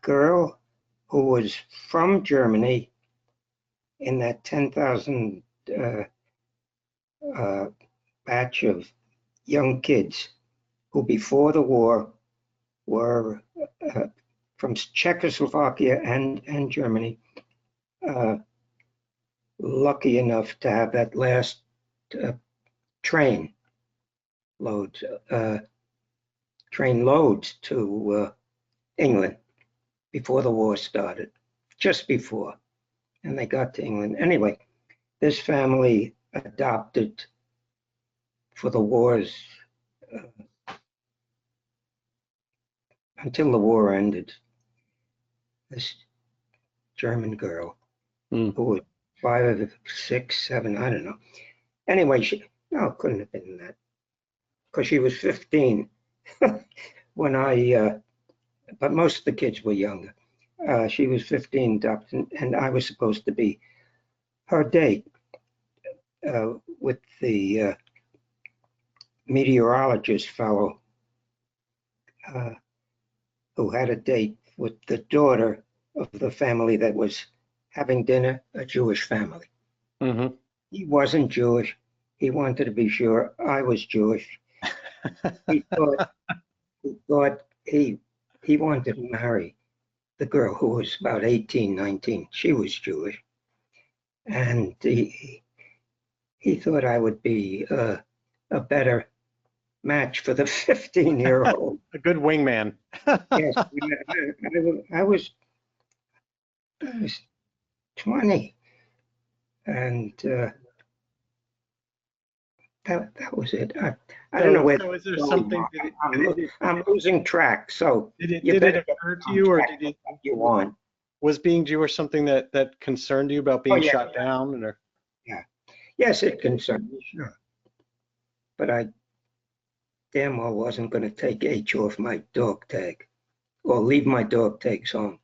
S2: girl who was from Germany in that 10,000 batch of young kids who before the war were from Czechoslovakia and Germany, lucky enough to have that last train loads to England before the war started, just before, and they got to England. Anyway, this family adopted for the wars until the war ended this German girl who was 5, 6, 7, I don't know. Anyway, no, it couldn't have been that, because she was 15 when but most of the kids were younger. She was 15 adopted, and I was supposed to be her date with the meteorologist fellow who had a date with the daughter of the family that was having dinner, a Jewish family.
S1: Mm-hmm.
S2: He wasn't Jewish. He wanted to be sure I was Jewish. He thought he wanted to marry the girl who was about 18, 19. She was Jewish. And he thought I would be a better match for the 15-year-old.
S1: A good wingman.
S2: Yes, I was 20, and that was it. I don't know where.
S1: So is there something?
S2: I'm losing track. So
S1: did it occur to you, or did
S2: you want?
S1: Was being Jewish something that concerned you about being shot down? Or?
S2: Yeah. Yes, it concerned me, sure. But I damn well wasn't going to take H off my dog tag or leave my dog tags on.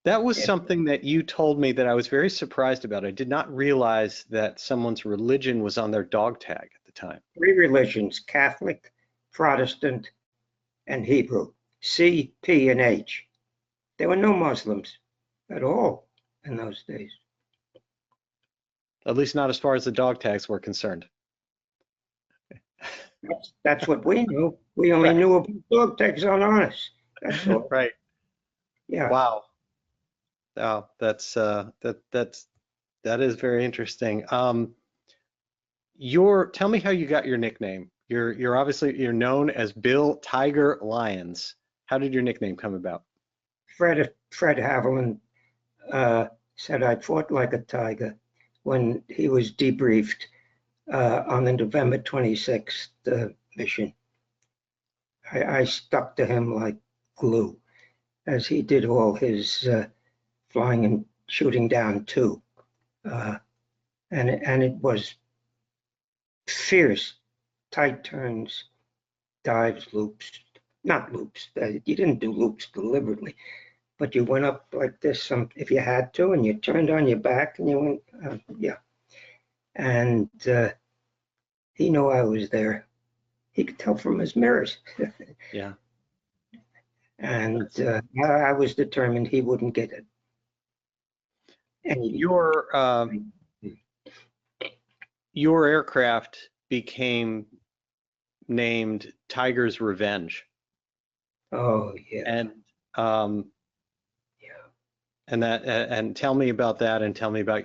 S1: That was something that you told me that I was very surprised about. I did not realize that someone's religion was on their dog tag at the time.
S2: 3 religions: Catholic, Protestant, and Hebrew. C, P, and H. There were no Muslims at all in those days.
S1: At least not as far as the dog tags were concerned.
S2: That's what we knew. We only knew about dog tags on us. That's all.
S1: Right.
S2: Yeah.
S1: Wow. Oh, that is very interesting. Tell me how you got your nickname. You're obviously known as Bill Tiger Lyons. How did your nickname come about?
S2: Fred Haviland said I fought like a tiger when he was debriefed on the November 26th mission. I stuck to him like glue, as he did all his flying and shooting down too. And it was fierce, tight turns, dives, loops, not loops. You didn't do loops deliberately, but you went up like this if you had to, and you turned on your back and you went, yeah. And he knew I was there. He could tell from his mirrors.
S1: Yeah.
S2: And I was determined he wouldn't get it. And
S1: Your aircraft became named Tiger's Revenge.
S2: oh yeah,
S1: And
S2: yeah.
S1: and tell me about that, and tell me about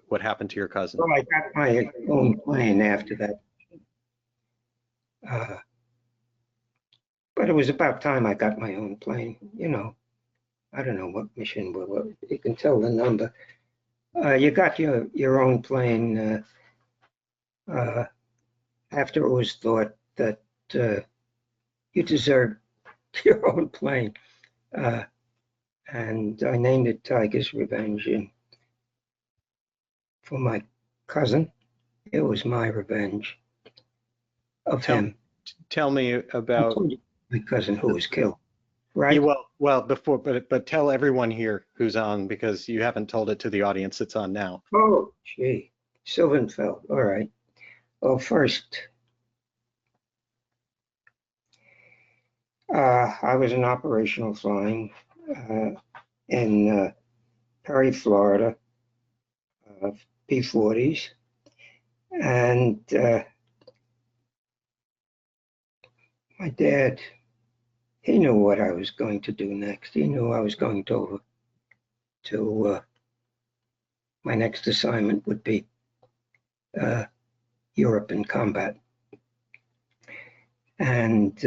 S1: what happened to your cousin.
S2: Well, I got my own plane after that. But it was about time I got my own plane. You know, I don't know what mission you can tell the number. You got your own plane after it was thought that you deserved your own plane. And I named it Tiger's Revenge. And for my cousin, it was my revenge of him.
S1: Tell me about
S2: my cousin who was killed, right?
S1: Yeah, well, before, but tell everyone here who's on, because you haven't told it to the audience that's on now.
S2: Oh, gee, Sylvanfeld. All right. Well, first, I was in operational flying in Perry, Florida, P-40s, and my dad, he knew what I was going to do next. He knew I was going to my next assignment would be Europe in combat. And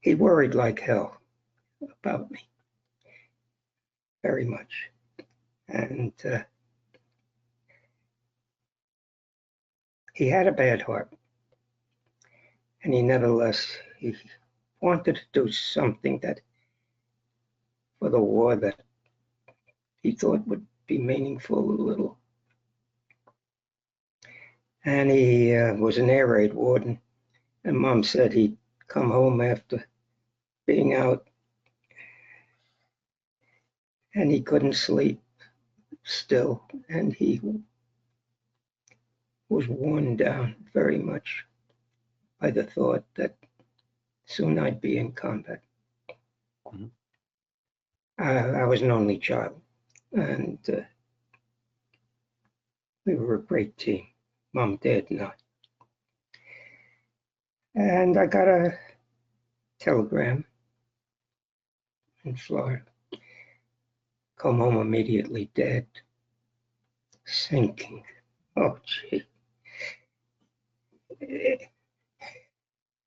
S2: he worried like hell about me, very much. And he had a bad heart. And he wanted to do something that, for the war, that he thought would be meaningful a little. And he was an air raid warden. And Mom said he'd come home after being out and he couldn't sleep still. And he was worn down very much by the thought that soon I'd be in combat.
S1: Mm-hmm.
S2: I was an only child, and we were a great team, Mom, Dad, and I. And I got a telegram in Florida. Come home immediately, Dad. Sinking. Oh, gee.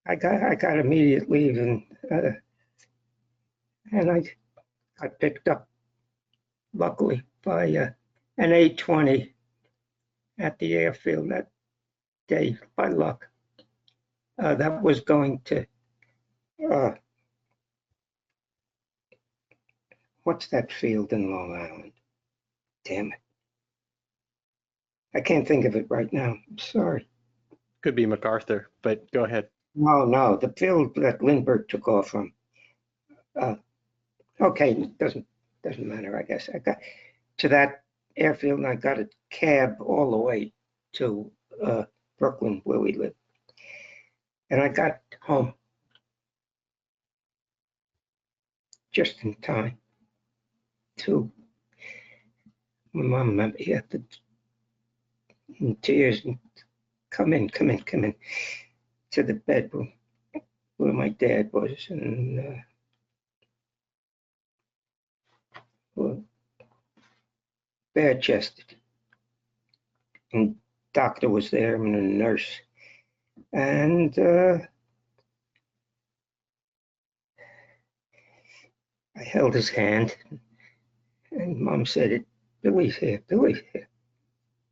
S2: I got immediate leave, and I got picked up, luckily, by an A-20 at the airfield that day, by luck. That was going to, what's that field in Long Island? Damn it. I can't think of it right now. I'm sorry.
S1: Could be MacArthur, but go ahead.
S2: No, the field that Lindbergh took off from. Okay, doesn't matter, I guess. I got to that airfield and I got a cab all the way to Brooklyn, where we live. And I got home just in time to, my mom met me at the in tears and come in to the bedroom where my dad was, and bare chested. And doctor was there and a nurse. And I held his hand, and Mom said, Billy's here, Billy's here.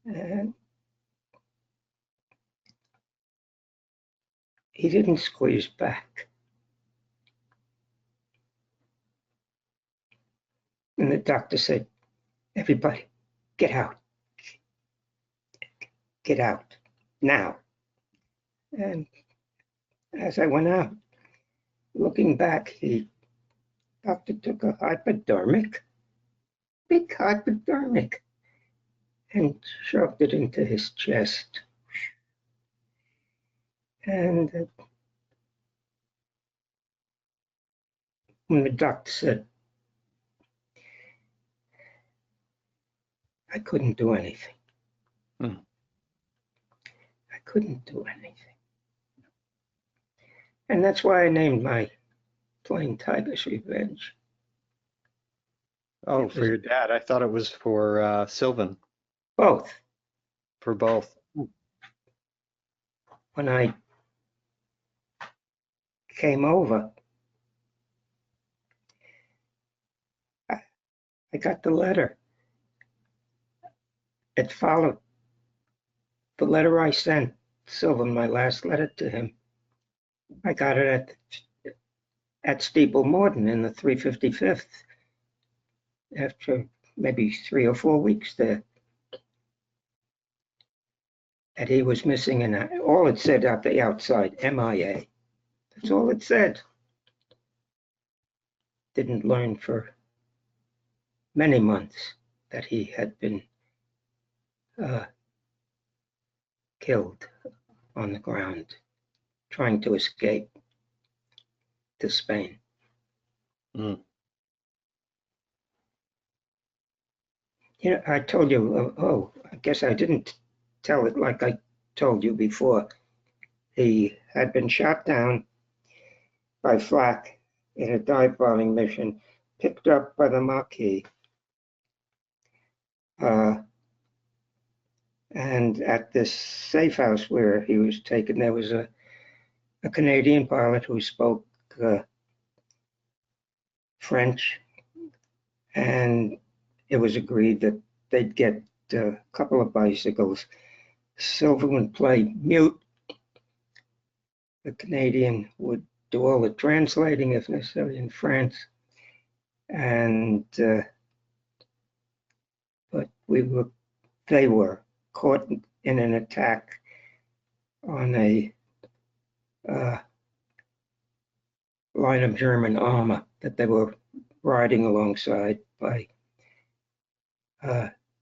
S2: And he didn't squeeze back. And the doctor said, everybody, get out. Get out. now. And as I went out, looking back, the doctor took a hypodermic, big hypodermic, and shoved it into his chest. And when the doctor said, I couldn't do anything.
S1: Hmm.
S2: I couldn't do anything. And that's why I named my plane Tiger's Revenge.
S1: Oh, for your dad. I thought it was for Sylvan,
S2: Both.
S1: for both.
S2: When I came over, I got the letter. It followed the letter I sent Sylvan, my last letter to him. I got it at Steeple Morton in the 355th after maybe 3 or 4 weeks there. That he was missing, and all it said out the outside, MIA. That's all it said. Didn't learn for many months that he had been killed on the ground, trying to escape to Spain.
S1: Mm.
S2: You know, I told you, I guess I didn't tell it like I told you before. He had been shot down by flak in a dive bombing mission, picked up by the Marquis. And at this safe house where he was taken, there was a Canadian pilot who spoke French, and it was agreed that they'd get a couple of bicycles. Sylvan would play mute. The Canadian would do all the translating if necessary in France. And but they were caught in an attack on a line of German armor that they were riding alongside by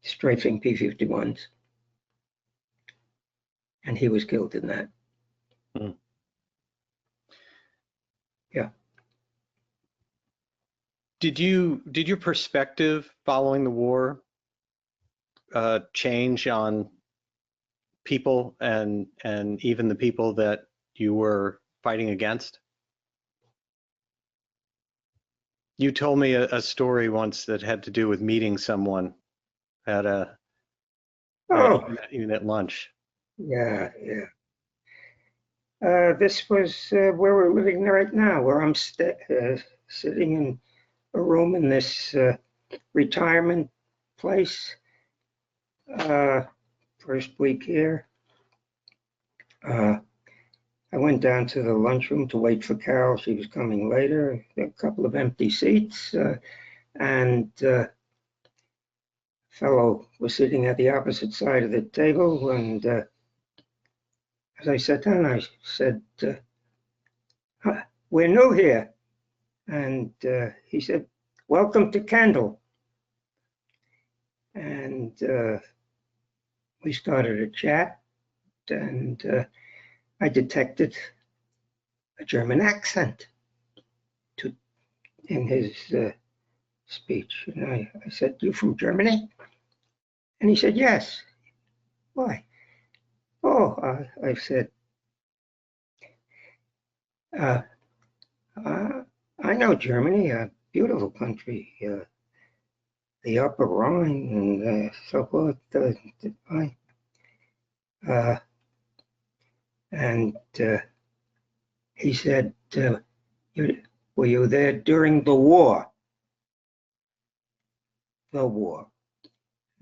S2: strafing P-51s. And he was killed in that.
S1: Mm.
S2: Yeah.
S1: Did your perspective following the war change on people and even the people that you were fighting against? You told me a story once that had to do with meeting someone at even at lunch.
S2: Yeah. This was where we're living right now, where I'm sitting in a room in this retirement place. First week here. I went down to the lunchroom to wait for Carol. She was coming later. A couple of empty seats, and fellow was sitting at the opposite side of the table. And as I sat down, I said, "We're new here," and he said, "Welcome to Kendall." And we started a chat, and I detected a German accent in his speech. And I said, "You from Germany?" And he said, "Yes." "Why?" "Oh," I said, "I know Germany, a beautiful country, the Upper Rhine and so forth." And he said, "Were you there during the war?" "The war."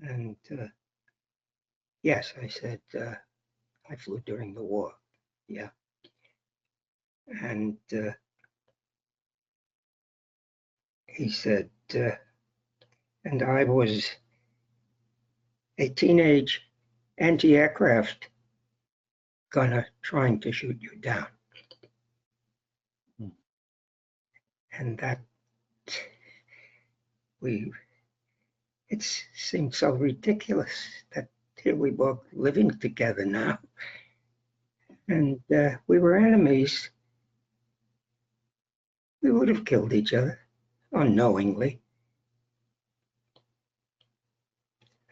S2: And yes, I said, "I flew during the war." "Yeah." And he said, "And I was a teenage anti-aircraft gunner trying to shoot you down.
S1: Hmm.
S2: And that it seemed so ridiculous that here we were living together now. And we were enemies. We would have killed each other unknowingly.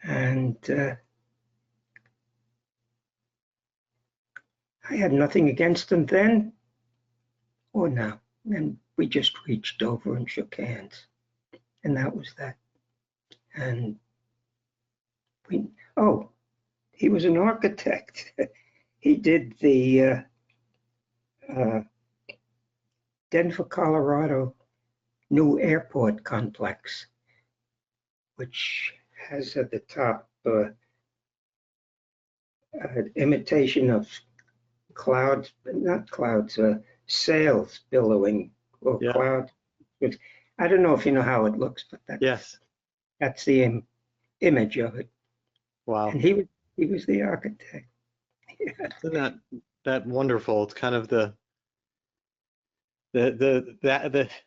S2: And I had nothing against him then or now. And we just reached over and shook hands. And that was that. And he was an architect. He did the Denver, Colorado new airport complex, which has at the top imitation of clouds, not clouds, sails billowing or
S1: Yeah.
S2: clouds. I don't know if you know how it looks, but
S1: Yes.
S2: that's the image of it.
S1: Wow.
S2: And he was the architect. Yeah.
S1: Isn't that wonderful? It's kind of the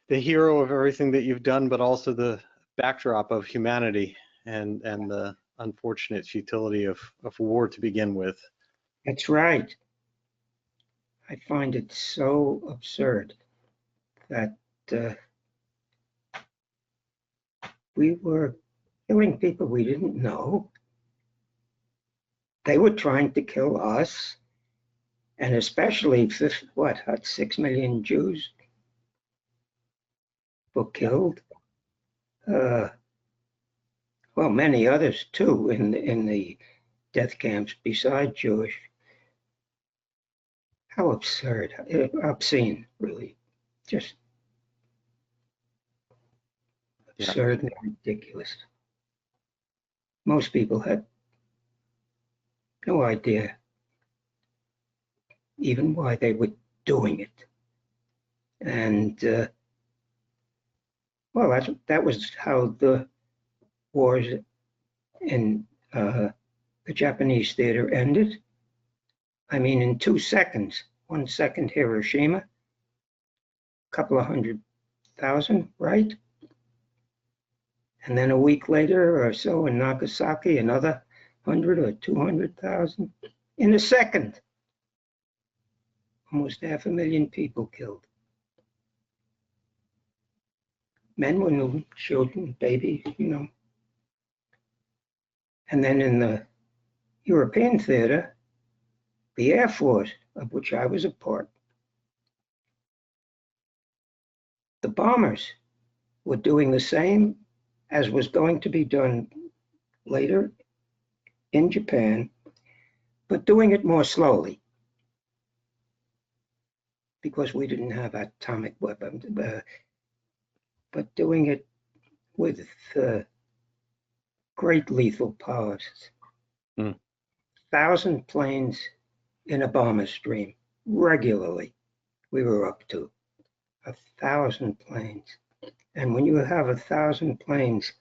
S1: hero of everything that you've done, but also the backdrop of humanity and the unfortunate futility of war to begin with.
S2: That's right. I find it so absurd that we were killing people we didn't know. They were trying to kill us, and especially 6 million Jews were killed. Well, many others too in the death camps besides Jewish. How absurd, obscene, really, just absurd and ridiculous. Most people had no idea even why they were doing it. And well, that was how the wars in the Japanese theater ended. I mean, in 2 seconds, 1 second Hiroshima, a couple of 100,000, right? And then a week later or so in Nagasaki, another 100 or 200,000 in a second. Almost 500,000 people killed. Men, women, children, babies, you know. And then in the European theater, the Air Force, of which I was a part, the bombers were doing the same as was going to be done later in Japan, but doing it more slowly because we didn't have atomic weapons, but doing it with great lethal powers. 1,000 planes in a bomber stream regularly. We were up to 1,000 planes. And when you have 1,000 planes,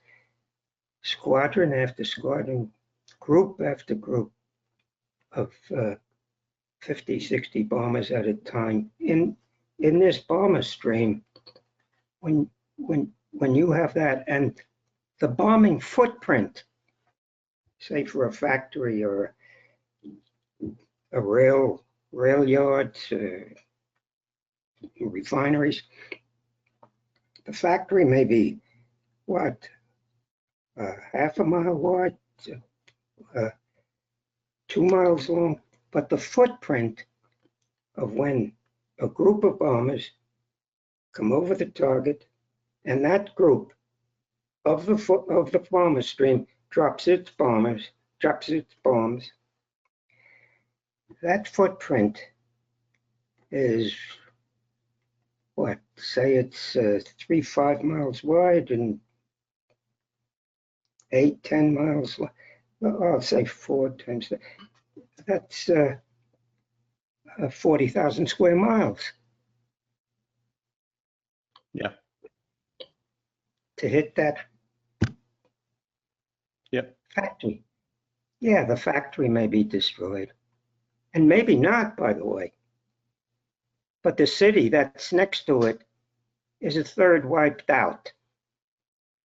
S2: squadron after squadron, group after group of 50, 60 bombers at a time in this bomber stream, when you have that, and the bombing footprint, say for a factory or a rail yard, refineries, the factory may be half a mile wide, 2 miles long, but the footprint of when a group of bombers come over the target and that group of the bomber stream drops its bombs, that footprint is say it's 3-5 miles wide and 8-10 miles long. I'll say 4 times that. That's 40,000 square miles.
S1: Yeah.
S2: To hit that
S1: Yep.
S2: factory. Yeah, the factory may be destroyed, And maybe not, by the way. But the city that's next to it is a third wiped out.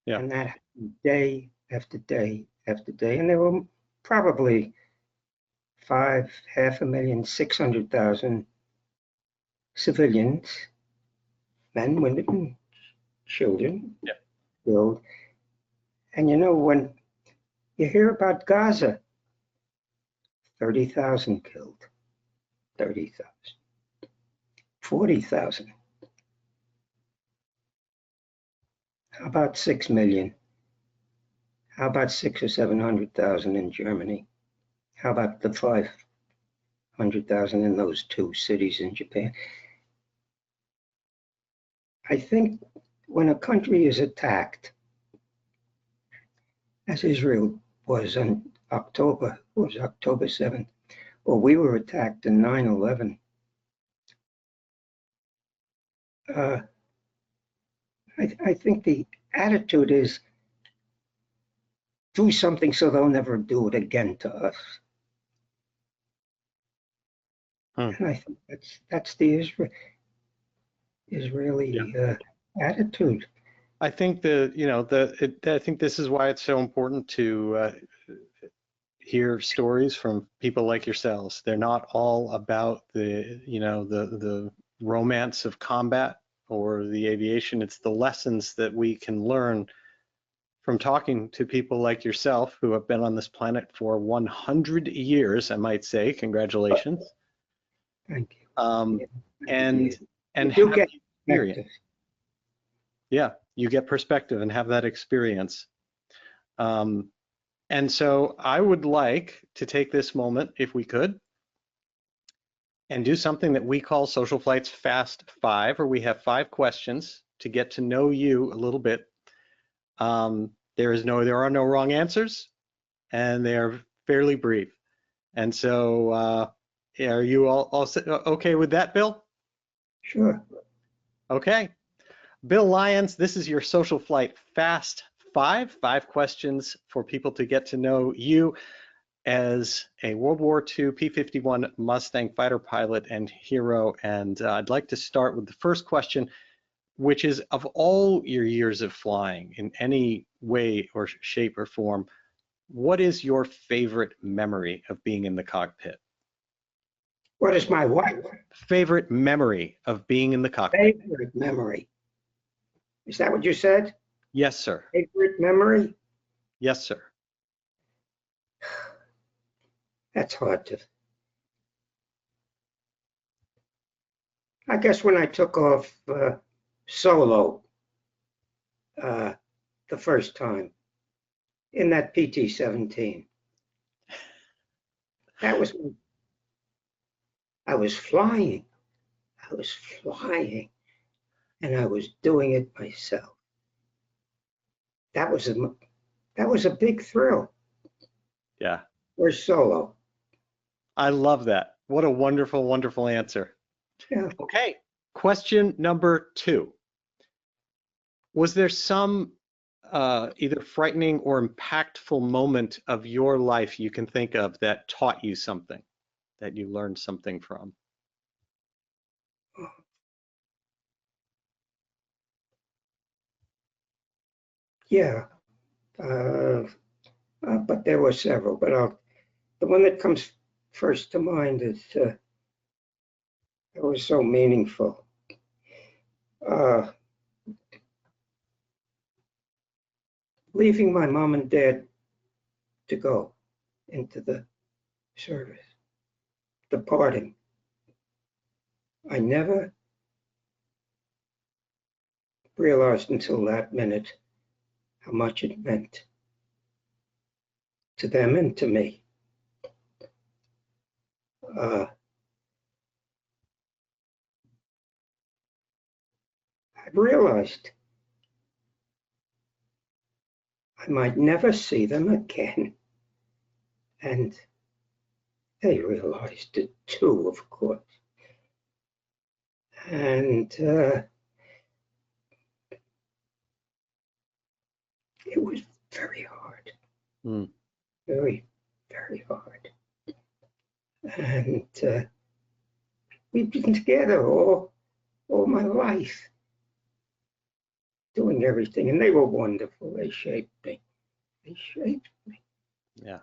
S1: Yeah.
S2: And that happened day after day after day. And there were probably 500,000 civilians, men, women, and children killed. And you know, when you hear about Gaza, 30,000 killed, 30,000, 40,000. How about 6 million? How about 600,000 or 700,000 in Germany? How about the 500,000 in those two cities in Japan? I think when a country is attacked, as Israel was on October 7th, or we were attacked in 9/11, I think the attitude is do something so they'll never do it again to us. And I think that's the Israeli attitude.
S1: I think I think this is why it's so important to hear stories from people like yourselves. They're not all about the romance of combat or the aviation. It's the lessons that we can learn from talking to people like yourself who have been on this planet for 100 years, I might say. Congratulations.
S2: Thank you.
S1: And
S2: you
S1: have
S2: get
S1: the experience. Yeah, you get perspective and have that experience. And so I would like to take this moment, if we could, and do something that we call SocialFlight's Fast Five, where we have 5 questions to get to know you a little bit. There are no wrong answers, and they are fairly brief. And so, are you all okay with that, Bill?
S2: Sure.
S1: Okay. Bill Lyons, this is your SocialFlight Fast Five. 5 questions for people to get to know you as a World War II P-51 Mustang fighter pilot and hero. And I'd like to start with the first question, which is, of all your years of flying in any way or shape or form, what is your favorite memory of being in the cockpit?
S2: What is my what?
S1: Favorite memory of being in the cockpit?
S2: Favorite memory. Is that what you said?
S1: Yes, sir.
S2: Favorite memory?
S1: Yes, sir.
S2: That's hard to. I guess when I took off solo the first time in that PT-17. That was, I was flying, and I was doing it myself. That was a big thrill.
S1: Yeah.
S2: Or solo.
S1: I love that. What a wonderful, wonderful answer.
S2: Yeah.
S1: Okay, question number 2. Was there some either frightening or impactful moment of your life you can think of that taught you something, that you learned something from?
S2: Yeah, but there were several. But the one that comes first to mind is it was so meaningful. Leaving my mom and dad to go into the service, departing. I never realized until that minute how much it meant to them and to me. I realized I might never see them again. And they realized it too, of course. And it was very hard. Very, very hard. And we've been together all my life, doing everything. And they were wonderful. They shaped me. They shaped me.
S1: Yeah.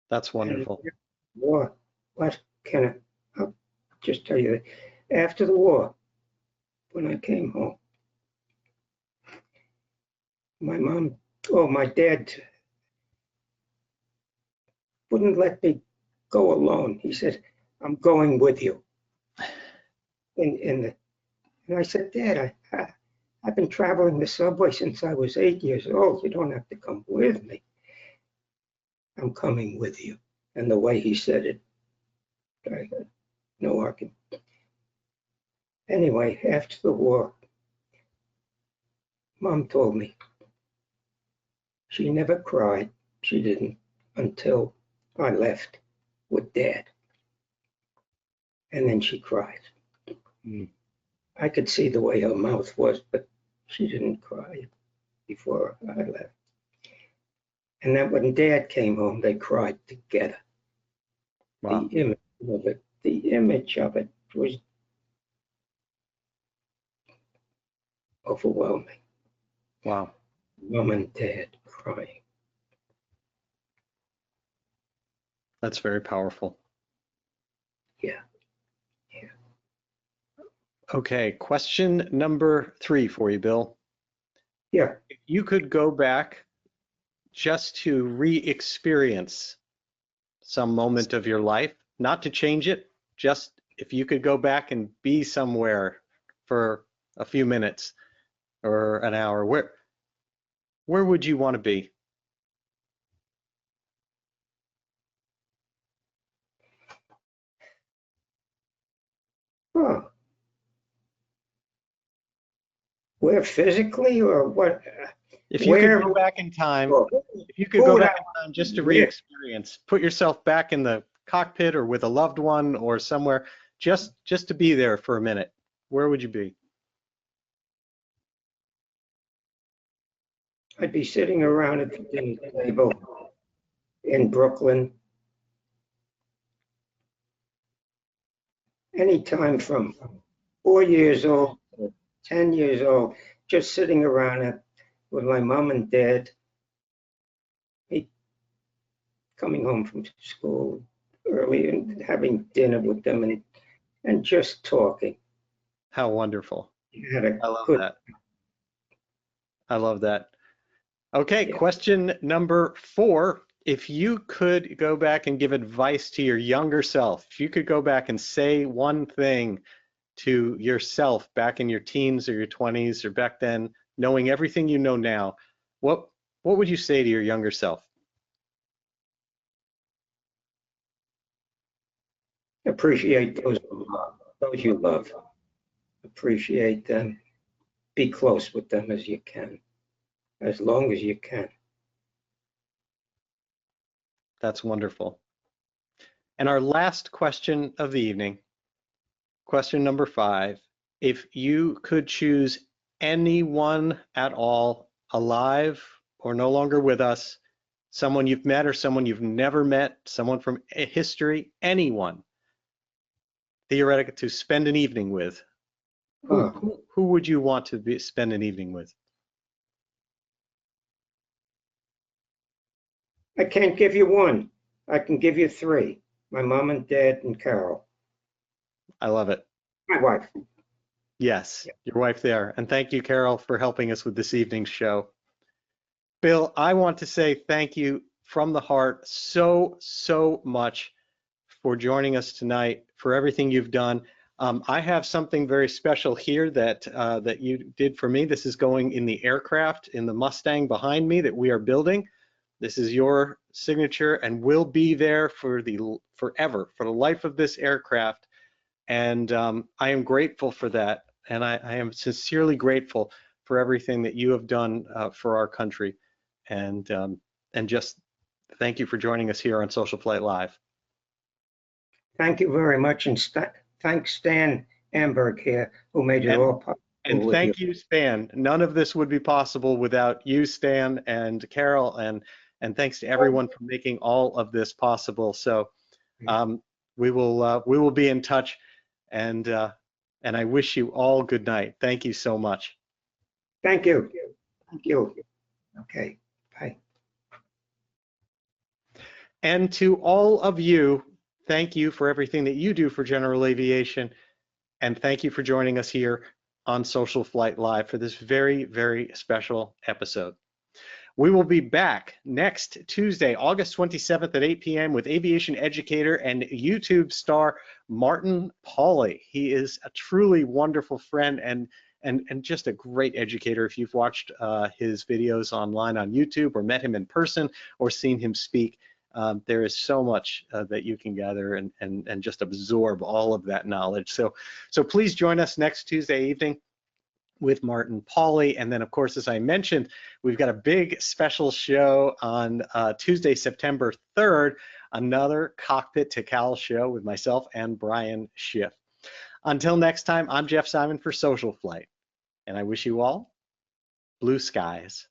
S1: That's wonderful.
S2: And war, what can I, I'll just tell you, after the war, when I came home, my dad wouldn't let me go alone. He said, "I'm going with you." And I said, "Dad, I've been traveling the subway since I was 8 years old. You don't have to come with me." "I'm coming with you." And the way he said it, I had no argument. Anyway, after the war, Mom told me she never cried. She didn't until I left with Dad. And then she cried. I could see the way her mouth was, but she didn't cry before I left. And then when Dad came home, they cried together.
S1: Wow.
S2: The image of it was overwhelming.
S1: Wow.
S2: Mom and Dad crying.
S1: That's very powerful.
S2: Yeah.
S1: Okay, question number 3 for you, Bill.
S2: Yeah.
S1: If you could go back just to re-experience some moment of your life, not to change it, just if you could go back and be somewhere for a few minutes or an hour, where would you want to be?
S2: Oh. Where physically or what?
S1: If you
S2: Where?
S1: could go back in time,
S2: Oh,
S1: if you could
S2: who
S1: go
S2: would
S1: back
S2: I-
S1: in time just to
S2: where?
S1: re-experience, put yourself back in the cockpit or with a loved one or somewhere, just to be there for a minute, where would you be?
S2: I'd be sitting around at the dinner table in Brooklyn, anytime from 4 years old to 10 years old, just sitting around with my mom and dad, coming home from school early and having dinner with them and just talking.
S1: How wonderful.
S2: Had a
S1: I love
S2: good,
S1: that. I love that. Okay,
S2: Yeah.
S1: question number 4. If you could go back and give advice to your younger self, if you could go back and say one thing to yourself back in your teens or your 20s or back then, knowing everything you know now, what would you say to your younger self?
S2: appreciate those you love. Appreciate them. Be close with them as you can, as long as you can.
S1: That's wonderful. And our last question of the evening, question number 5. If you could choose anyone at all, alive or no longer with us, someone you've met or someone you've never met, someone from history, anyone, theoretically, to spend an evening with, who would you want to spend an evening with?
S2: I can't give you one. I can give you 3. My mom and dad and Carol,
S1: I love it.
S2: my wife.
S1: Yes, your wife there. And thank you, Carol, for helping us with this evening's show. Bill, I want to say thank you from the heart so much for joining us tonight, for everything you've done. I have something very special here that you did for me. This is going in the aircraft, in the Mustang behind me that we are building. This is your signature and will be there for forever, for the life of this aircraft. And I am grateful for that. And I am sincerely grateful for everything that you have done for our country. And just thank you for joining us here on SocialFlight Live.
S2: Thank you very much. And thanks Stan Amberg here, who made it all possible.
S1: And thank you, Stan. None of this would be possible without you, Stan, and Carol, and And thanks to everyone for making all of this possible. So we will be in touch, and I wish you all good night. Thank you so much.
S2: Thank you. Thank you. Okay, bye.
S1: And to all of you, thank you for everything that you do for general aviation. And thank you for joining us here on Social Flight Live for this very, very special episode. We will be back next Tuesday, August 27th at 8 p.m. with aviation educator and YouTube star Martin Pauly. He is a truly wonderful friend and just a great educator. If you've watched his videos online on YouTube or met him in person or seen him speak, there is so much that you can gather and just absorb all of that knowledge. So please join us next Tuesday evening with Martin Pauly. And then, of course, as I mentioned, we've got a big special show on Tuesday, September 3rd, another Cockpit to Cal show with myself and Brian Schiff. Until next time, I'm Jeff Simon for Social Flight, and I wish you all blue skies.